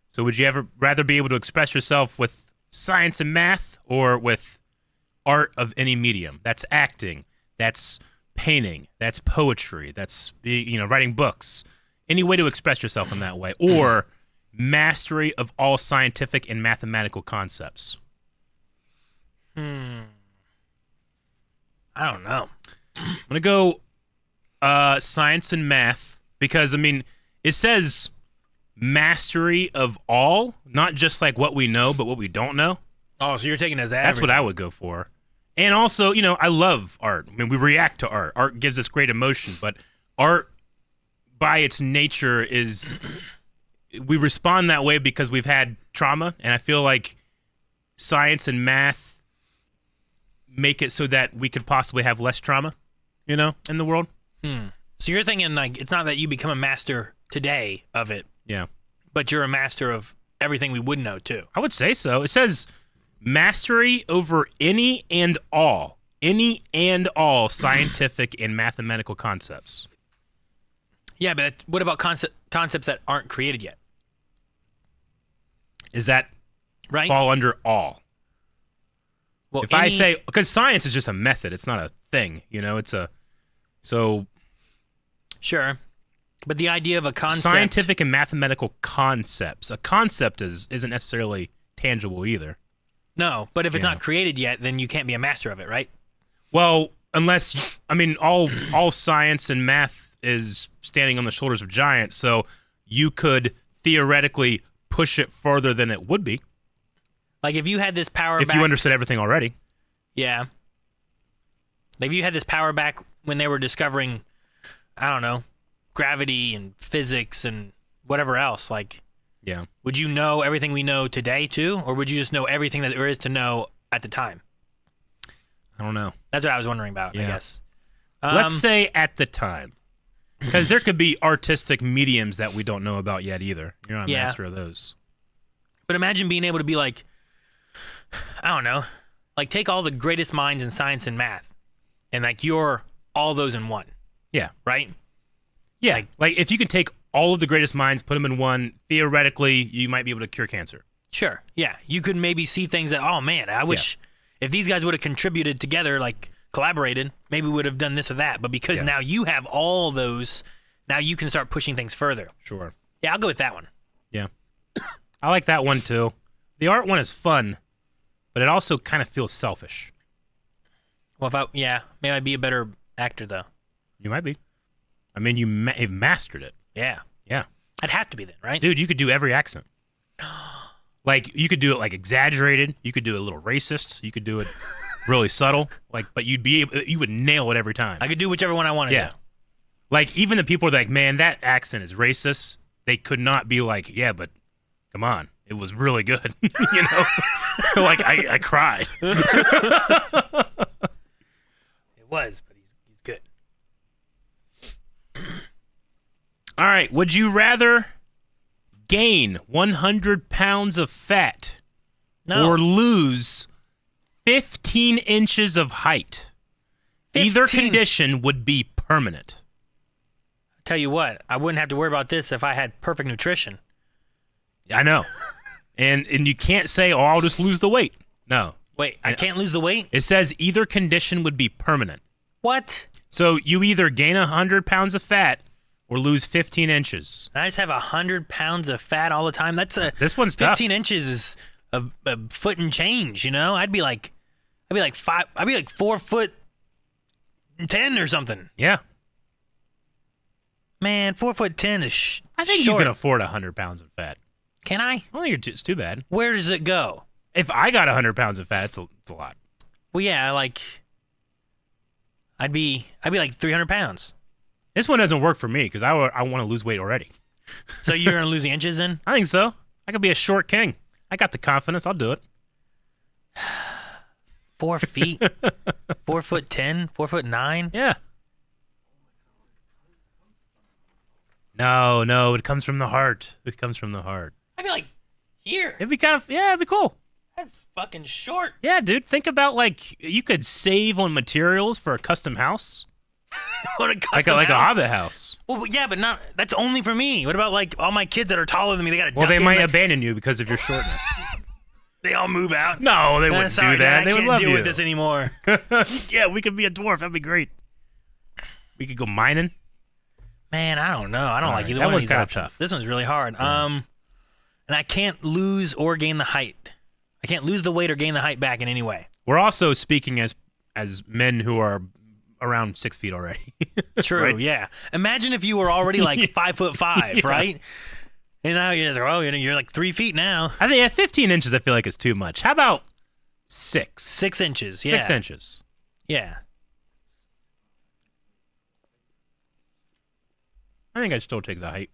So would you ever rather be able to express yourself with science and math or with art of any medium? That's acting, that's painting, that's poetry, that's writing books. Any way to express yourself in that way, or mastery of all scientific and mathematical concepts. I don't know. I'm gonna go science and math because it says mastery of all, not just what we know, but what we don't know. Oh, so you're taking as average. That's what I would go for. And also, I love art. We react to art. Art gives us great emotion, but art, by its nature, we respond that way because we've had trauma, and I feel like science and math make it so that we could possibly have less trauma, in the world. So you're thinking it's not that you become a master today of it, Yeah. but you're a master of everything we would know too. I would say so. It says mastery over any and all scientific and mathematical concepts. Yeah, but what about concepts that aren't created yet? Is that Right? fall under all? Well, If I say, because science is just a method, it's not a thing, so Sure. But the idea of a concept... scientific and mathematical concepts. A concept isn't necessarily tangible either. No, but if it's Yeah. not created yet, then you can't be a master of it, right? Well, unless, all science and math is standing on the shoulders of giants, so you could theoretically push it further than it would be. Like if you had this power If you understood everything already. Yeah. Like, if you had this power back when they were discovering, I don't know, gravity and physics and whatever else, like, Yeah. would you know everything we know today too, or would you just know everything that there is to know at the time? I don't know. That's what I was wondering about, I Yeah. guess. Let's say at the time. Because there could be artistic mediums that we don't know about yet either. You're not a master of those. But imagine being able to be like, I don't know, like take all the greatest minds in science and math, and like you're all those in one. Yeah. Right? Yeah. Like if you could take all of the greatest minds, put them in one, theoretically, you might be able to cure cancer. Sure. Yeah. You could maybe see things that, oh man, I wish if these guys would have contributed together, like collaborated, maybe we would have done this or that. But because now you have all those, now you can start pushing things further. Sure. Yeah, I'll go with that one. Yeah. I like that one too. The art one is fun, but it also kind of feels selfish. Well, maybe I'd be a better actor though. You might be. I mean, you've mastered it. Yeah. Yeah. I'd have to be then, right? Dude, you could do every accent. Like, you could do it, like, exaggerated. You could do it a little racist. You could do it really subtle. Like, but you would nail it every time. I could do whichever one I wanted to. Like, even the people are like, man, that accent is racist. They could not be like, yeah, but come on. It was really good. You know? Like, I cried. It was, but he's good. All right. Would you rather gain 100 pounds of fat or lose 15 inches of height? 15. Either condition would be permanent. Tell you what, I wouldn't have to worry about this if I had perfect nutrition. I know. And you can't say, oh, I'll just lose the weight. No. Wait, I can't lose the weight? It says either condition would be permanent. What? So you either gain 100 pounds of fat or lose 15 inches. I just have 100 pounds of fat all the time. This one's 15 tough. inches is a foot and change, you know? I'd be like 4'10" or something. Yeah. Man, 4'10" is I think short. you can afford 100 pounds of fat. Can I? I don't think it's too bad. Where does it go? If I got 100 pounds of fat, it's a lot. Well, yeah, like I'd be like 300 pounds. This one doesn't work for me because I want to lose weight already. So you're gonna lose the inches in? I think so. I could be a short king. I got the confidence. I'll do it. 4 feet, 4'10", 4'9". Yeah. No, it comes from the heart. It comes from the heart. I'd be like, here. It'd be it'd be cool. That's fucking short. Yeah, dude. Think about like you could save on materials for a custom house, On a like custom a house. hobbit house. Well, yeah, but not. That's only for me. What about like all my kids that are taller than me? They got to. Well, they might abandon you because of your shortness. They all move out. No, they wouldn't Sorry, do that. Dad, They I would can't love deal you. with this anymore. Yeah, we could be a dwarf. That'd be great. We could go mining. Man, I don't know. I don't like right, either that one of one's these kinda options. tough. This one's really hard. And I can't lose or gain the height. I can't lose the weight or gain the height back in any way. We're also speaking as men who are around 6 feet already. True. Right? Yeah. Imagine if you were already like 5'5", Yeah. right? And now you're just like, oh, you're like 3 feet now. I think 15 inches. I feel like is too much. How about 6? 6 inches. Yeah. 6 inches. Yeah. I think I'd still take the height.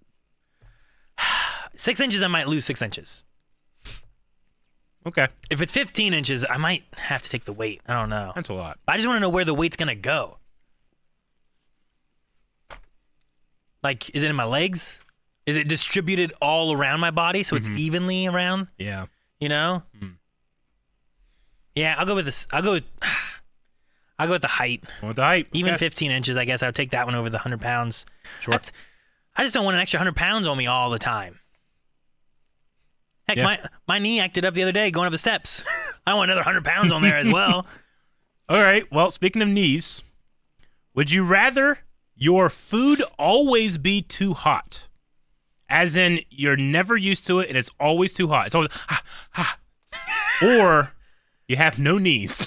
6 inches, I might lose 6 inches. Okay, If it's 15 inches, I might have to take the weight. I don't know. that's a lot. I just want to know where the weight's going to go. Like, is it in my legs? Is it distributed all around my body so it's evenly around? Yeah. You know? Mm. Yeah, I'll go with this. I'll go with the height. With the height. Even okay. 15 inches, I guess I would take that one over the 100 pounds. Sure. I just don't want an extra 100 pounds on me all the time. Heck, Yeah. my knee acted up the other day going up the steps. I want another 100 pounds on there as well. All right. Well, speaking of knees, would you rather your food always be too hot? As in, you're never used to it and it's always too hot. It's always, or you have no knees.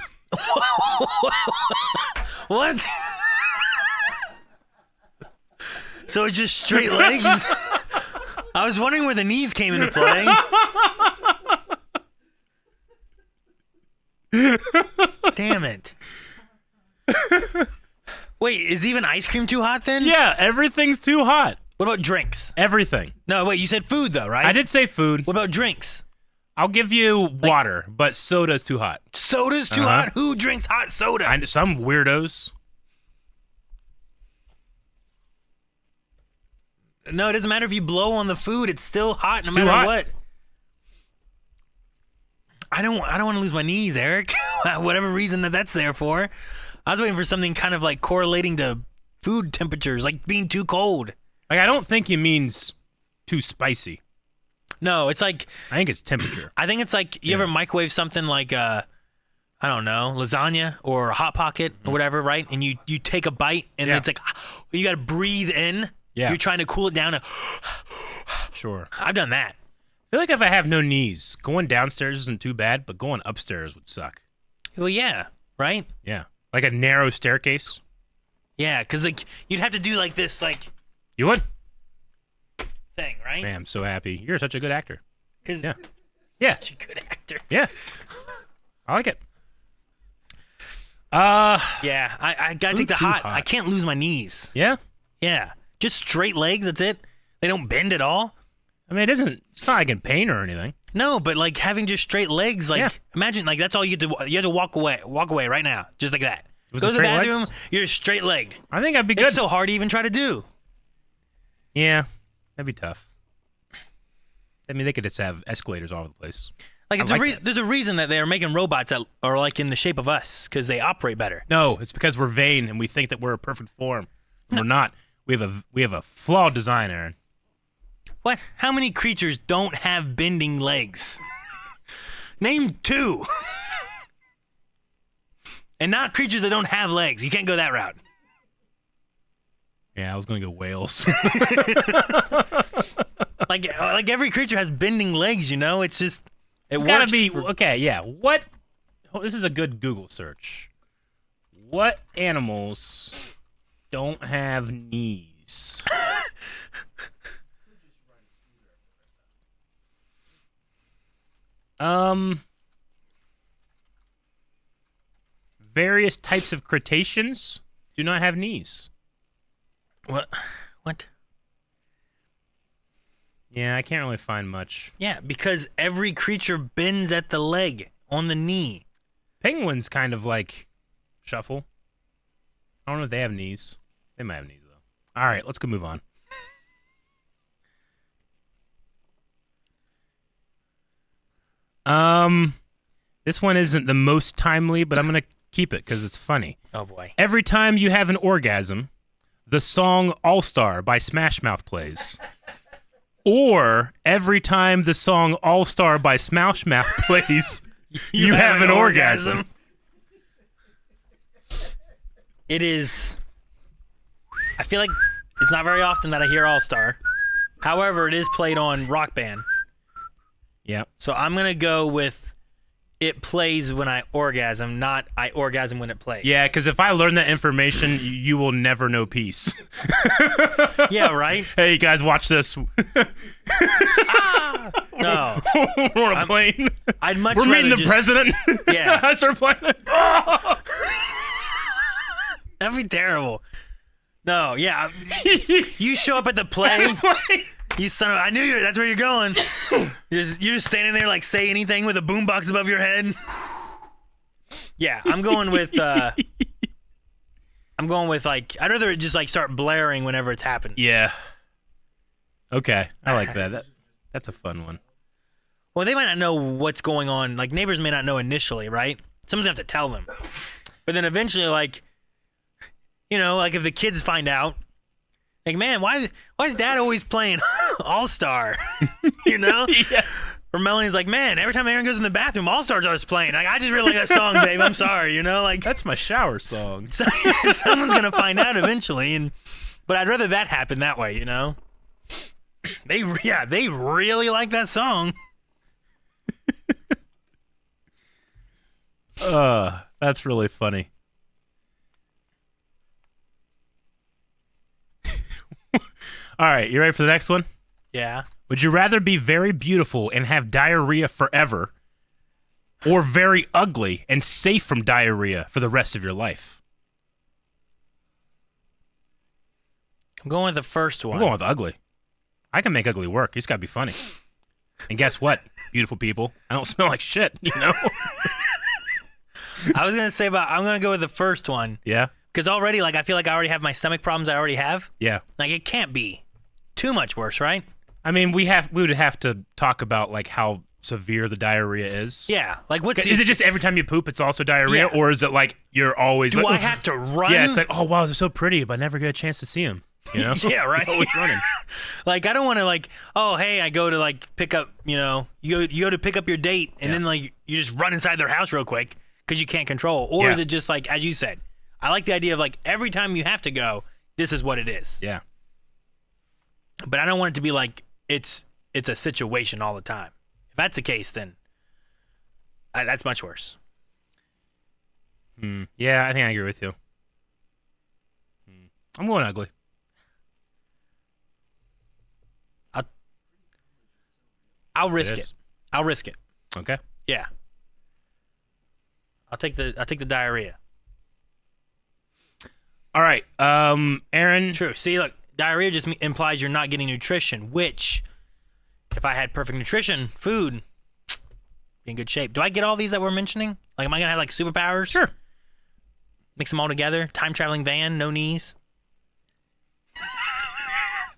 What? So it's just straight legs? I was wondering where the knees came into play. Damn it. Wait, is even ice cream too hot then? Yeah, everything's too hot. What about drinks? Everything. No, wait, you said food though, right? I did say food. What about drinks? I'll give you water, but soda's too hot. Soda's too hot? Who drinks hot soda? Some weirdos. No, it doesn't matter if you blow on the food. It's still hot no It's too matter hot. what. I don't want to lose my knees, Eric. Whatever reason that's there for. I was waiting for something kind of like correlating to food temperatures, like being too cold. Like, I don't think he means too spicy. No, it's like I think it's temperature. I think it's like you ever microwave something like I don't know, lasagna or a hot pocket or whatever, right? And you take a bite and it's like you got to breathe in. Yeah. You're trying to cool it down. Sure. I've done that. I feel like if I have no knees, going downstairs isn't too bad, but going upstairs would suck. Well, yeah, right? Yeah. Like a narrow staircase. Yeah, because like you'd have to do like this like You would? thing, right? Man, I'm so happy. You're such a good actor. Because Yeah. Yeah. such a good actor. Yeah. I like it. Yeah, I gotta take the too hot. hot. I can't lose my knees. Yeah? Yeah, just straight legs. That's it. They don't bend at all. I mean, it's not like in pain or anything. No, but like having just straight legs, like imagine like that's all you have to walk away right now, just like that. With Go the to the straight bathroom, legs? you're straight legged. I think I'd be good. It's so hard to even try to do. Yeah. That'd be tough. I mean, they could just have escalators all over the place. Like it's I like there's a reason that they're making robots that are like in the shape of us because they operate better. No, it's because we're vain and we think that we're a perfect form. We're not. We have a flawed design, Aaron. What? How many creatures don't have bending legs? Name 2. And not creatures that don't have legs. You can't go that route. Yeah, I was gonna go whales. Like every creature has bending legs, you know? It's just It's gotta be okay. Yeah. What? Oh, this is a good Google search. What animals don't have knees? Various types of cetaceans do not have knees. What? Yeah, I can't really find much. Yeah, because every creature bends at the leg, on the knee. Penguins kind of like shuffle. I don't know if they have knees. They might have knees though. All right, let's go move on. This one isn't the most timely, but I'm gonna keep it because it's funny. Oh boy. Every time you have an orgasm, the song All Star by Smash Mouth plays. Or every time the song All Star by Smash Mouth plays, you have an orgasm. It is. I feel like it's not very often that I hear All Star. However, it is played on Rock Band. Yeah. So I'm going to go with it plays when I orgasm, not I orgasm when it plays. Yeah, because if I learn that information, you will never know peace. Yeah, right? Hey, guys, watch this. No. We're on a plane. I'd much We're meeting rather the just- president. Yeah. I start playing it. That'd be terrible. No, yeah. You show up at the play. You son of... I knew you. That's where you're going. You're just standing there like say anything with a boombox above your head. Yeah, I'm going with like I'd rather it just like start blaring whenever it's happening. Yeah. Okay, I like that. That's a fun one. Well, they might not know what's going on. Like neighbors may not know initially, right? Someone's gonna have to tell them. But then eventually, like, you know, like if the kids find out, like, man, why is Dad always playing All Star? You know? Yeah. Or Melanie's like, man, every time Aaron goes in the bathroom, All Star's always playing. Like, I just really like that song, babe. I'm sorry, you know? Like, That's my shower song. so, someone's gonna find out eventually, but I'd rather that happen that way, you know? They really like that song. That's really funny. All right, you ready for the next one? Yeah. Would you rather be very beautiful and have diarrhea forever, or very ugly and safe from diarrhea for the rest of your life? I'm going with the first one. I'm going with ugly. I can make ugly work. You just got to be funny. And guess what, beautiful people? I don't smell like shit, you know? I was going to say I'm going to go with the first one. Yeah? Because already, like, I feel like I already have my stomach problems I already have. Yeah. Like, it can't be too much worse, right? I mean, we would have to talk about, like, how severe the diarrhea is. Yeah. Like, Is it just every time you poop, it's also diarrhea? Yeah. Or is it like you're always Do like, I have to run? Yeah, it's like, oh, wow, they're so pretty, but I never get a chance to see them. You know? Yeah, right. Always running. Like, I don't want to, like, oh, hey, I go to, like, pick up, you go to pick up your date, and then, like, you just run inside their house real quick because you can't control. Or is it just, like, as you said, I like the idea of, like, every time you have to go, this is what it is. Yeah. But I don't want it to be, like, it's a situation all the time. If that's the case, then that's much worse. Yeah, I think I agree with you. I'm going ugly. I'll risk it. I'll risk it. Okay. Yeah. I'll take the diarrhea. All right. Aaron. True. See, look, diarrhea just implies you're not getting nutrition, which, if I had perfect nutrition, food, be in good shape. Do I get all these that we're mentioning? Like, am I going to have, like, superpowers? Sure. Mix them all together? Time-traveling van, no knees?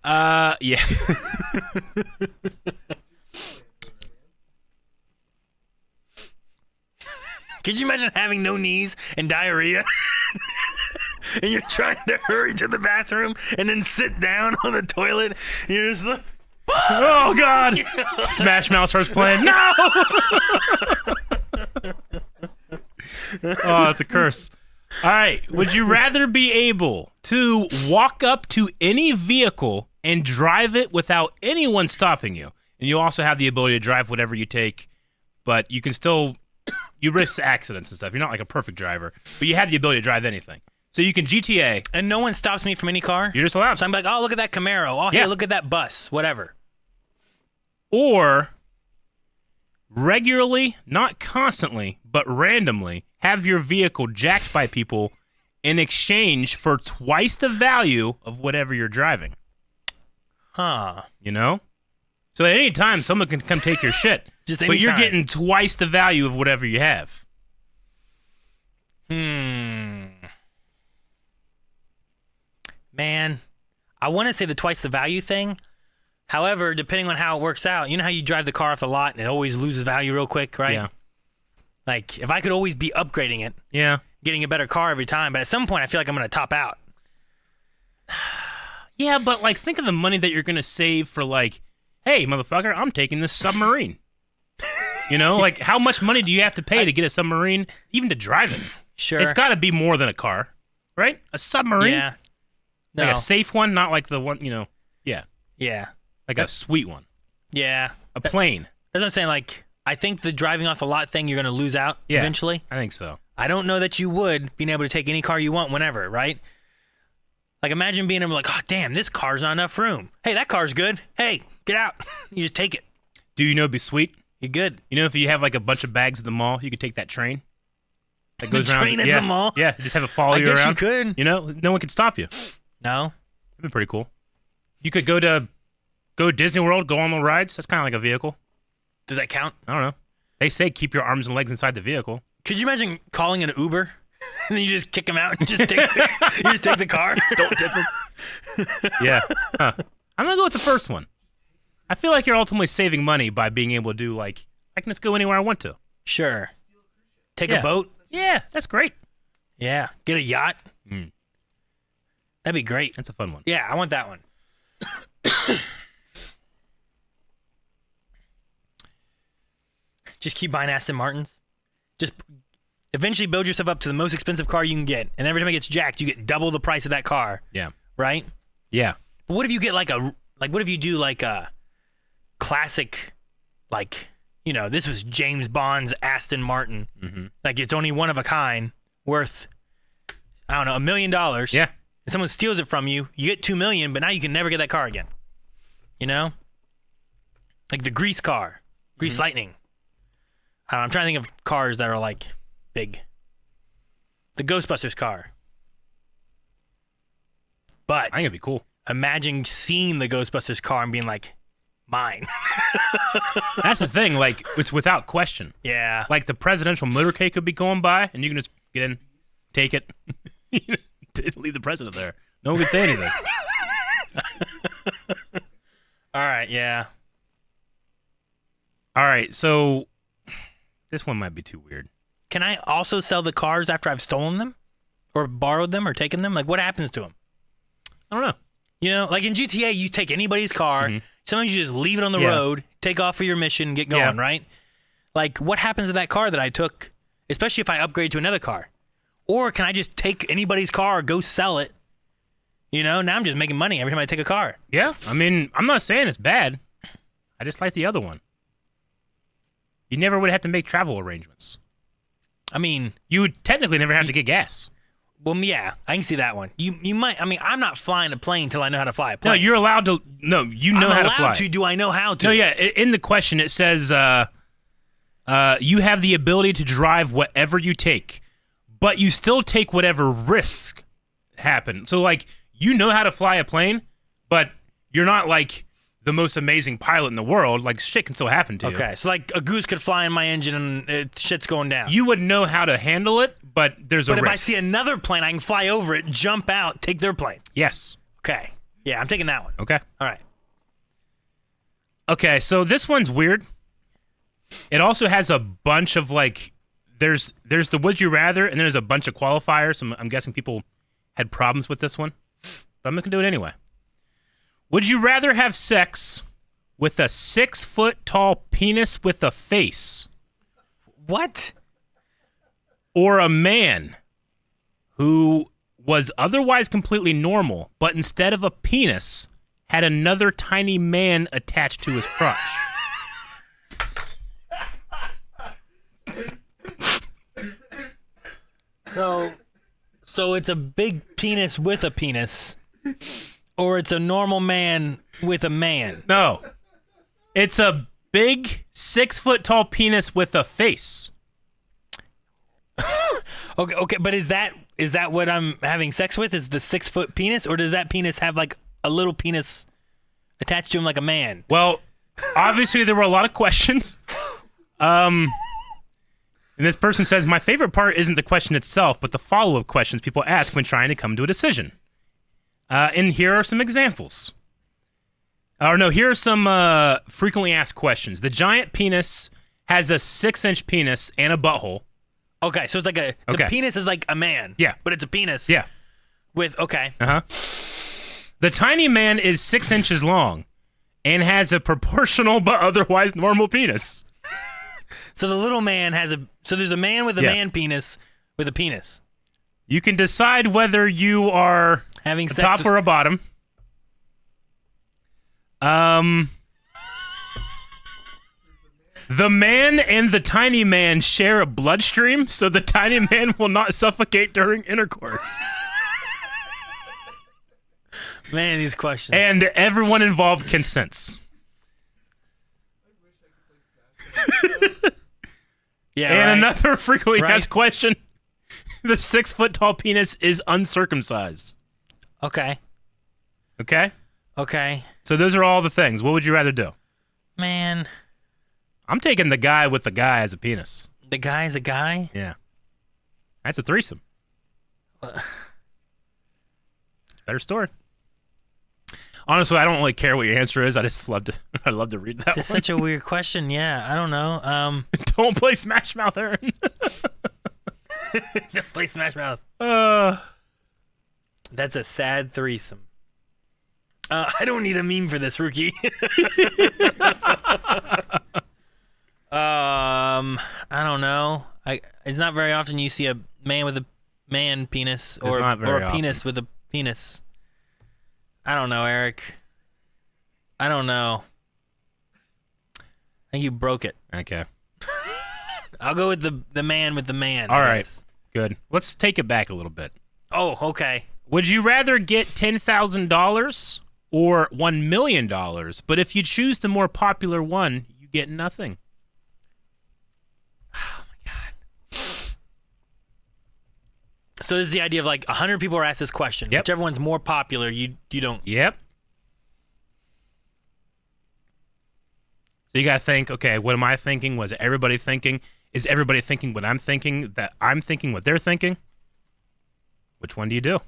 Yeah. Could you imagine having no knees and diarrhea? And you're trying to hurry to the bathroom and then sit down on the toilet. And you're just like, Oh, God. Smash Mouth starts playing. No! Oh, that's a curse. All right. Would you rather be able to walk up to any vehicle and drive it without anyone stopping you? And you also have the ability to drive whatever you take, but you can still, you risk accidents and stuff. You're not like a perfect driver, but you have the ability to drive anything. So you can GTA. and no one stops me from any car? You're just allowed. So I'm like, oh, look at that Camaro. Oh, hey, Yeah. look at that bus. Whatever. Or regularly, not constantly, but randomly, have your vehicle jacked by people in exchange for twice the value of whatever you're driving. Huh. You know? So at any time, someone can come take your shit. Just but you're anytime. getting twice the value of whatever you have. Man, I want to say the twice the value thing. However, depending on how it works out, you know how you drive the car off the lot and it always loses value real quick, right? Yeah. Like, if I could always be upgrading it, Yeah. getting a better car every time, but at some point I feel like I'm going to top out. Yeah, but like think of the money that you're going to save for like, hey, motherfucker, I'm taking this submarine. You know, like how much money do you have to pay to get a submarine, even to drive it? Sure. It's got to be more than a car, right? A submarine? Yeah. No. Like a safe one, not like the one, you know, yeah. Yeah. Like a sweet one. Yeah. A plane. That's what I'm saying. Like, I think the driving off the lot thing, you're going to lose out Yeah. eventually. I think so. I don't know that you would being able to take any car you want whenever, right? Like, imagine being able to, like, oh, damn, this car's not enough room. Hey, that car's good. Hey, get out. You just take it. Do you know it'd be sweet? You're good. You know if you have like a bunch of bags at the mall, you could take that train that goes around. Train at yeah. the mall? Yeah, you just have it follow I you guess around. you could. You know, no one could stop you. No? That'd be pretty cool. You could go to Disney World, go on the rides. That's kind of like a vehicle. Does that count? I don't know. They say keep your arms and legs inside the vehicle. Could you imagine calling an Uber and then you just kick them out and just take, you just take the car? Don't tip them. Yeah. Huh. I'm gonna go with the first one. I feel like you're ultimately saving money by being able to do like I can just go anywhere I want to. Sure. Take Yeah. a boat? Yeah, that's great. Yeah. Get a yacht? Mm. That'd be great. That's a fun one. Yeah, I want that one. Just keep buying Aston Martins. Just eventually build yourself up to the most expensive car you can get. And every time it gets jacked, you get double the price of that car. Yeah. Right? Yeah. But what if you get what if you do like a classic, like, you know, this was James Bond's Aston Martin. Mm-hmm. Like, it's only one of a kind, worth, I don't know, $1 million. Yeah. And someone steals it from you, you get $2 million, but now you can never get that car again. You know? Like the Grease car. Grease Lightning. I don't know, I'm trying to think of cars that are like big. The Ghostbusters car. But I think it'd be cool. imagine seeing the Ghostbusters car and being like, mine. That's the thing. Like, it's without question. Yeah. Like, the presidential motorcade could be going by, and you can just get in, take it, leave the president there. No one could say anything. All right, yeah. All right, so this one might be too weird. Can I also sell the cars after I've stolen them? Or borrowed them or taken them? Like, what happens to them? I don't know. You know, like in GTA, you take anybody's car. Mm-hmm. Sometimes you just leave it on the road, take off for your mission, get going, right? Like, what happens to that car that I took, especially if I upgrade to another car? Or can I just take anybody's car, go sell it? You know, now I'm just making money every time I take a car. Yeah, I mean, I'm not saying it's bad. I just like the other one. You never would have to make travel arrangements. I mean, you would technically never have to get gas. Well, yeah, I can see that one. You might. I mean, I'm not flying a plane till I know how to fly a plane. No, you're allowed to. No, you know how to fly. Do I know how to? No, yeah. In the question, it says you have the ability to drive whatever you take, but you still take whatever risk happen. So, like, you know how to fly a plane, but you're not like the most amazing pilot in the world. Like, shit can still happen to you. Okay, so like a goose could fly in my engine and shit's going down. You would know how to handle it, but there's a risk. But if I see another plane, I can fly over it, jump out, take their plane. Yes. Okay. Yeah, I'm taking that one. Okay. All right. Okay, so this one's weird. It also has a bunch of, like, there's the would you rather, and then there's a bunch of qualifiers. So I'm guessing people had problems with this one, but I'm just gonna do it anyway. Would you rather have sex with a 6-foot-tall penis with a face? What? Or a man who was otherwise completely normal, but instead of a penis, had another tiny man attached to his crotch? So it's a big penis with a penis. Or it's a normal man with a man. No. It's a big 6-foot-tall penis with a face. Okay, but is that what I'm having sex with? Is the 6-foot penis? Or does that penis have like a little penis attached to him like a man? Well, obviously there were a lot of questions. And this person says, my favorite part isn't the question itself, but the follow-up questions people ask when trying to come to a decision. And here are some examples. Or no, here are some frequently asked questions. The giant penis has a 6-inch penis and a butthole. Okay, so it's like the penis is like a man. Yeah. But it's a penis. Yeah. Okay. Uh-huh. The tiny man is 6 inches long and has a proportional but otherwise normal penis. So the little man so there's a man with a man penis with a penis. You can decide whether you are having a sex top or a bottom. The man and the tiny man share a bloodstream, so the tiny man will not suffocate during intercourse. Man, these questions. And everyone involved consents. Yeah. And right. another frequently asked question. The 6-foot-tall penis is uncircumcised. Okay. Okay? Okay. So those are all the things. What would you rather do? Man. I'm taking the guy with the guy as a penis. The guy's a guy? Yeah. That's a threesome. Better story. Honestly, I don't really care what your answer is. I just love to. I love to read that. It's one. such a weird question. Yeah, I don't know. Don't play Smash Mouth, Aaron. Don't play Smash Mouth. That's a sad threesome. I don't need a meme for this, rookie. I don't know. It's not very often you see a man with a man penis or a penis with a penis. I don't know, Eric. I don't know. I think you broke it. Okay. I'll go with the man with the man. All right. Good. Let's take it back a little bit. Oh, okay. Would you rather get $10,000 or $1 million? But if you choose the more popular one, you get nothing. Oh my God. So this is the idea of like 100 people are asked this question. Yep. Whichever one's more popular, you don't. Yep. So you got to think, okay, what am I thinking? What is everybody thinking? Is everybody thinking what I'm thinking? That I'm thinking what they're thinking? Which one do you do?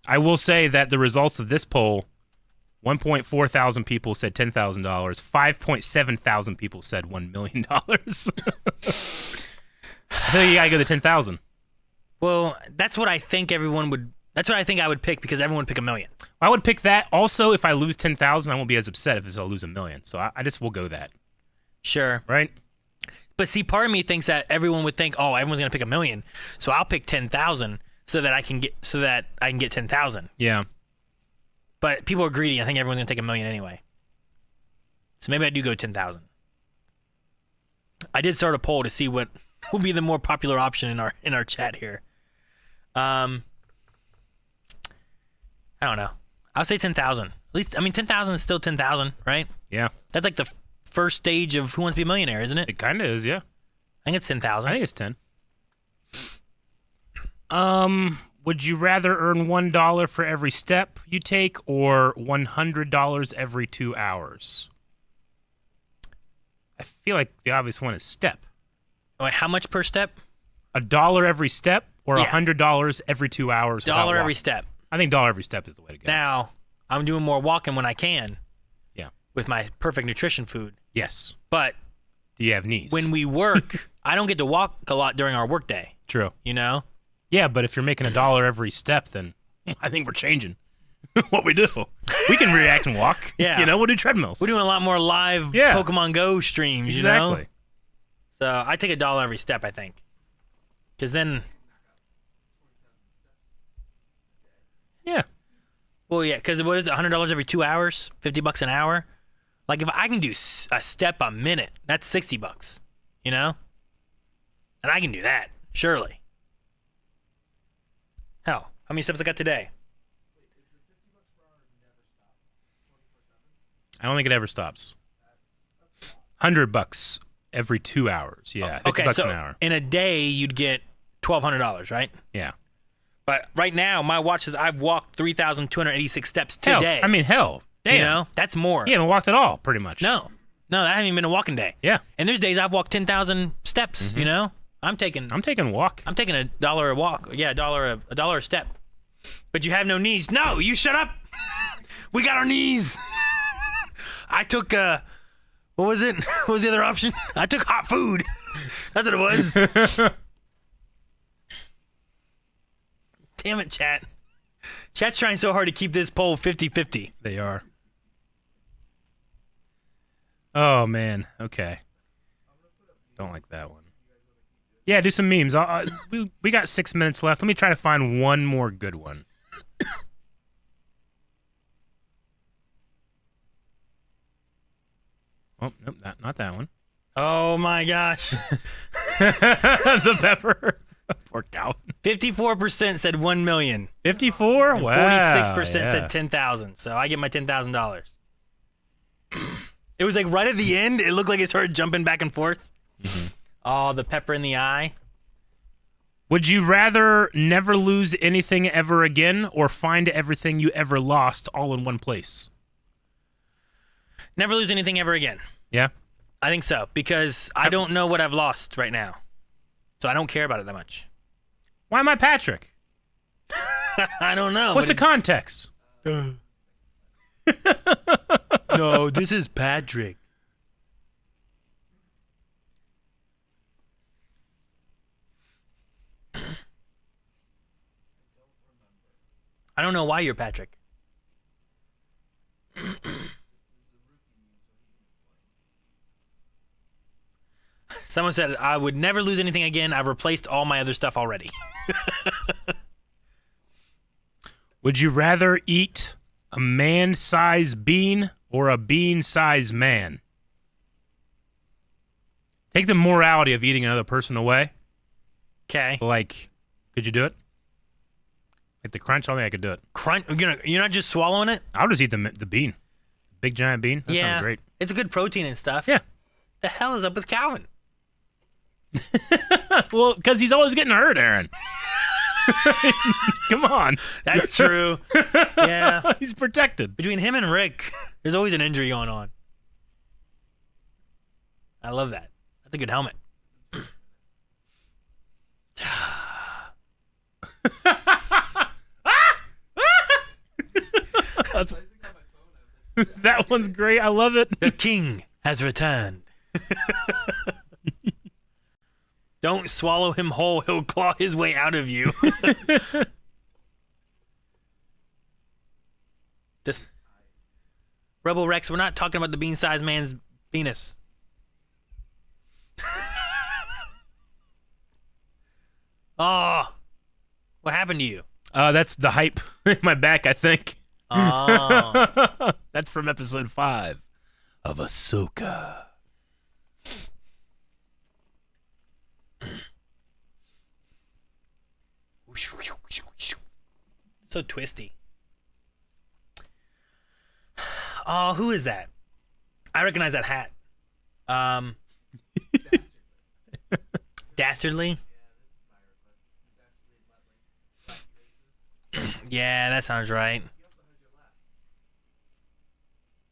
I will say that the results of this poll, 1.4 thousand people said $10,000. 5.7 thousand people said $1 million. I think you got to go to 10,000. Well, that's what I think everyone would. That's what I think I would pick because everyone would pick $1 million. I would pick that. Also, if I lose 10,000, I won't be as upset if I lose $1 million. So I just will go that. Sure. Right? But see, part of me thinks that everyone would think, oh, everyone's gonna pick $1 million, so I'll pick 10,000 so that I can get 10,000. Yeah. But people are greedy. I think everyone's gonna take $1 million anyway. So maybe I do go 10,000. I did start a poll to see what will be the more popular option in our chat here. I don't know. I'll say 10,000. At least, I mean, 10,000 is still 10,000, right? Yeah. That's like the first stage of Who Wants to Be a Millionaire, isn't it? It kind of is, yeah. I think it's 10,000. I think it's 10. Would you rather earn $1 for every step you take or $100 every 2 hours? I feel like the obvious one is step. Wait, how much per step? $1 every step or Yeah. $100 every 2 hours? Dollar every step. I think $1 every step is the way to go. Now, I'm doing more walking when I can. Yeah. With my perfect nutrition food. Yes. But Do you have knees? when we work, I don't get to walk a lot during our work day. True. You know? Yeah, but if you're making $1 every step, then I think we're changing what we do. We can react and walk. Yeah. You know, we'll do treadmills. We're doing a lot more live Pokemon Go streams, you know? Exactly. So I take $1 every step, I think. Because then... Yeah. Well, yeah, because what is it, $100 every 2 hours? $50 an hour? Like, if I can do a step a minute, that's $60, you know? And I can do that, surely. Hell, how many steps I got today? I don't think it ever stops. $100 every 2 hours. Yeah. Okay, $50 so an hour. in a day, you'd get $1,200, right? Yeah. But right now, my watch says I've walked 3,286 steps Hell, today. I mean, hell. Damn. You know, that's more. You haven't walked at all, pretty much. No, that hasn't even been a walking day. Yeah. And there's days I've walked 10,000 steps. You know, I'm taking a walk. $1 a walk. Yeah, $1 a step. But you have no knees. No, you shut up. We got our knees. I took what was it? What was the other option? I took hot food. That's what it was. Damn it, chat. Chat's trying so hard to keep this poll 50-50. They are. Oh, man. Okay. Don't like that one. Yeah, do some memes. We got 6 minutes left. Let me try to find one more good one. Oh, nope, not that one. Oh, my gosh. The pepper. Poor cow. 54% said 1 million. 54? And Wow. 46% said 10,000. So I get my $10,000. It was like right at the end, it looked like it started jumping back and forth. Oh, the pepper in the eye. Would you rather never lose anything ever again or find everything you ever lost all in one place? Never lose anything ever again. Yeah? I think so, because I don't know what I've lost right now. So I don't care about it that much. Why am I Patrick? I don't know. What's the context? No, this is Patrick. I don't know why you're Patrick. Someone said, I would never lose anything again. I've replaced all my other stuff already. Would you rather eat a man-sized bean or a bean-sized man? Take the morality of eating another person away. Okay. Like, could you do it? Like the crunch, I don't think I could do it. Crunch? You're not just swallowing it? I'll just eat the bean. Big giant bean. That sounds great. It's a good protein and stuff. Yeah. The hell is up with Calvin? Well, because he's always getting hurt, Aaron. Come on. That's true. Yeah. He's protected. Between him and Rick, there's always an injury going on. I love that. That's a good helmet. That one's great. I love it. The king has returned. Don't swallow him whole. He'll claw his way out of you. Just, Rebel Rex, we're not talking about the bean-sized man's penis. Oh, what happened to you? That's the hype in my back, I think. Oh. That's from episode 5 of Ahsoka. So twisty. Oh, who is that? I recognize that hat. Dastardly? Yeah, that sounds right.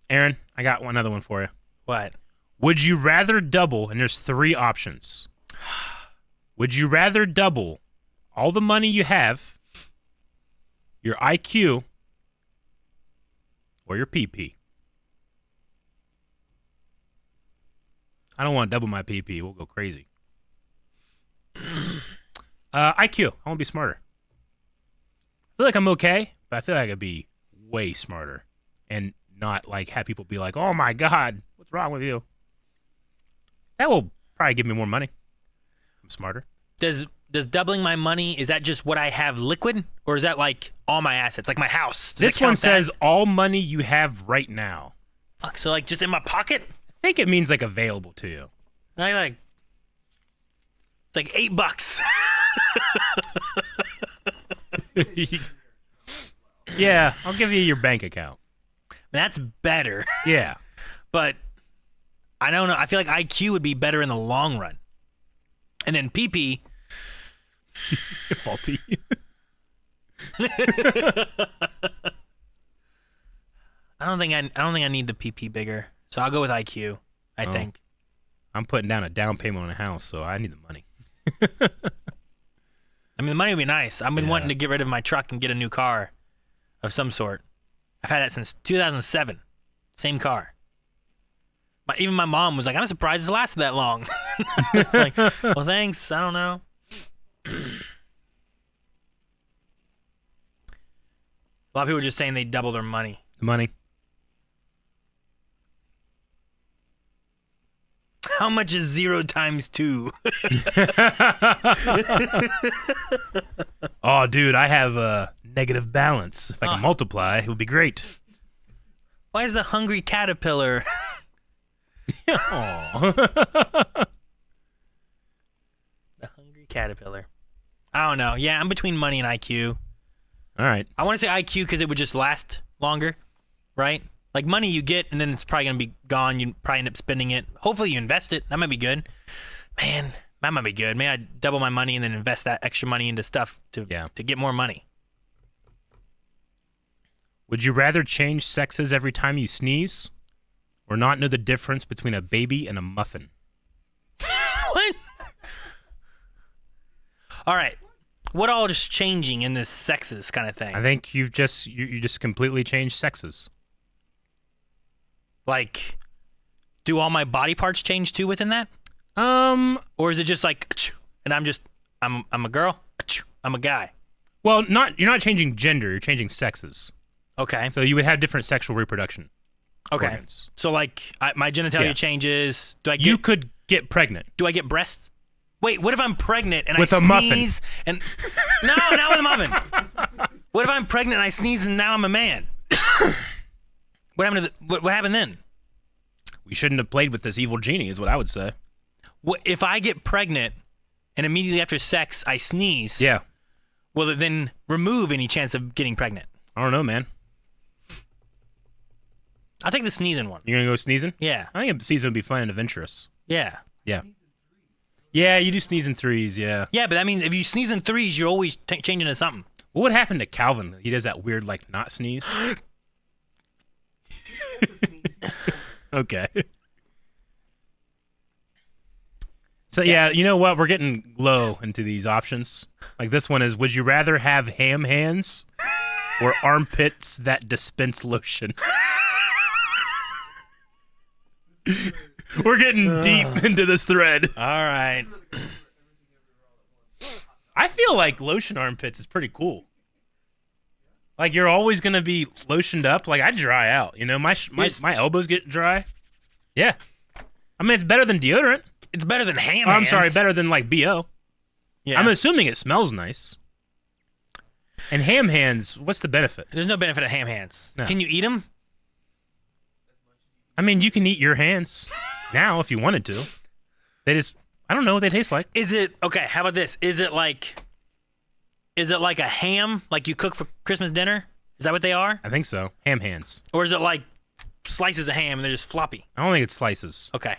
Aaron, I got another one for you. What? Would you rather double, and there's 3 options. Would you rather double all the money you have, your IQ, or your PP? I don't want to double my PP. We'll go crazy. IQ. I want to be smarter. I feel like I'm okay, but I feel like I could be way smarter and not like have people be like, "Oh my God, what's wrong with you?" That will probably give me more money. I'm smarter. Does doubling my money, is that just what I have liquid, or is that like all my assets, like my house? Does This it count one that? says all money you have right now. Fuck, so like just in my pocket? I think it means like available to you. It's like $8. Yeah, I'll give you your bank account. That's better. Yeah. But I don't know. I feel like IQ would be better in the long run. And then PP. Faulty. I don't think I need the PP bigger. So I'll go with IQ, I think. I'm putting down a down payment on a house, so I need the money. I mean, the money would be nice. I've been wanting to get rid of my truck and get a new car of some sort. I've had that since 2007. Same car. Even my mom was like, I'm surprised it lasted that long. It's like, well, thanks. I don't know. A lot of people are just saying they double their money. The money. How much is 0 times 2? Oh, dude, I have a negative balance. If I can multiply, it would be great. Why is the hungry caterpillar? Aw. The hungry caterpillar. I don't know. Yeah, I'm between money and IQ. All right. I want to say IQ because it would just last longer, right? Like money you get and then it's probably going to be gone. You probably end up spending it. Hopefully you invest it. That might be good. Man, that might be good. Maybe I double my money and then invest that extra money into stuff to get more money. Would you rather change sexes every time you sneeze or not know the difference between a baby and a muffin? What? All right. What all is changing in this sexes kind of thing? I think you just completely changed sexes. Like, do all my body parts change too within that? Or is it just like, and I'm a girl, I'm a guy? Well, you're not changing gender, you're changing sexes. Okay. So you would have different sexual reproduction. Okay. Organs. So like, my genitalia changes. You could get pregnant. Do I get breasts? Wait, what if I'm pregnant and with I a sneeze muffin? And no, not with a muffin. What if I'm pregnant and I sneeze and now I'm a man? What happened to what happened then? We shouldn't have played with this evil genie, is what I would say. What if I get pregnant and immediately after sex I sneeze? Yeah. Will it then remove any chance of getting pregnant? I don't know, man. I'll take the sneezing one. You're gonna go sneezing? Yeah. I think a season would be fun and adventurous. Yeah. Yeah. Yeah, you do sneeze in threes, yeah. Yeah, but that means if you sneeze in threes, you're always changing to something. What would happen to Calvin? He does that weird, like, not sneeze. Okay. So, yeah, you know what? We're getting low into these options. Like, this one is, would you rather have ham hands or armpits that dispense lotion? We're getting deep into this thread. All right. I feel like lotion armpits is pretty cool. Like, you're always going to be lotioned up. Like, I dry out. You know, my elbows get dry. Yeah. I mean, it's better than deodorant. It's better than ham Oh, I'm hands. sorry, better than, like, BO. Yeah. I'm assuming it smells nice. And ham hands, what's the benefit? There's no benefit of ham hands. No. Can you eat them? I mean, you can eat your hands now if you wanted to. They just, I don't know what they taste like. Is it okay? How about this? Is it like a ham, like you cook for Christmas dinner? Is that what they are? I think so. Ham hands. Or is it like slices of ham and they're just floppy? I don't think it's slices. Okay.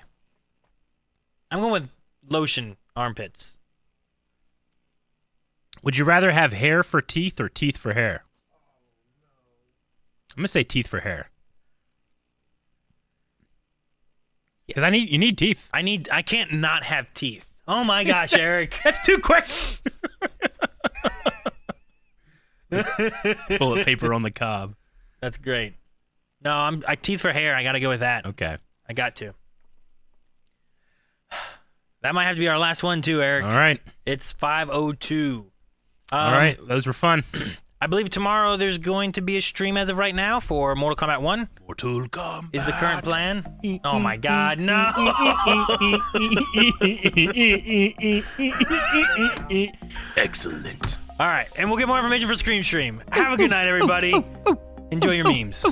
I'm going with lotion armpits. Would you rather have hair for teeth or teeth for hair? I'm gonna say teeth for hair. Because you need teeth. I can't not have teeth. Oh my gosh, Eric. That's too quick. Toilet paper on the cob. That's great. No, teeth for hair. I got to go with that. Okay. I got to. That might have to be our last one too, Eric. All right. It's 5:02. All right. Those were fun. I believe tomorrow there's going to be a stream as of right now for Mortal Kombat 1. Mortal Kombat is the current plan. Oh my God, no! Excellent. All right, and we'll get more information for Scream Stream. Have a good night, everybody. Enjoy your memes.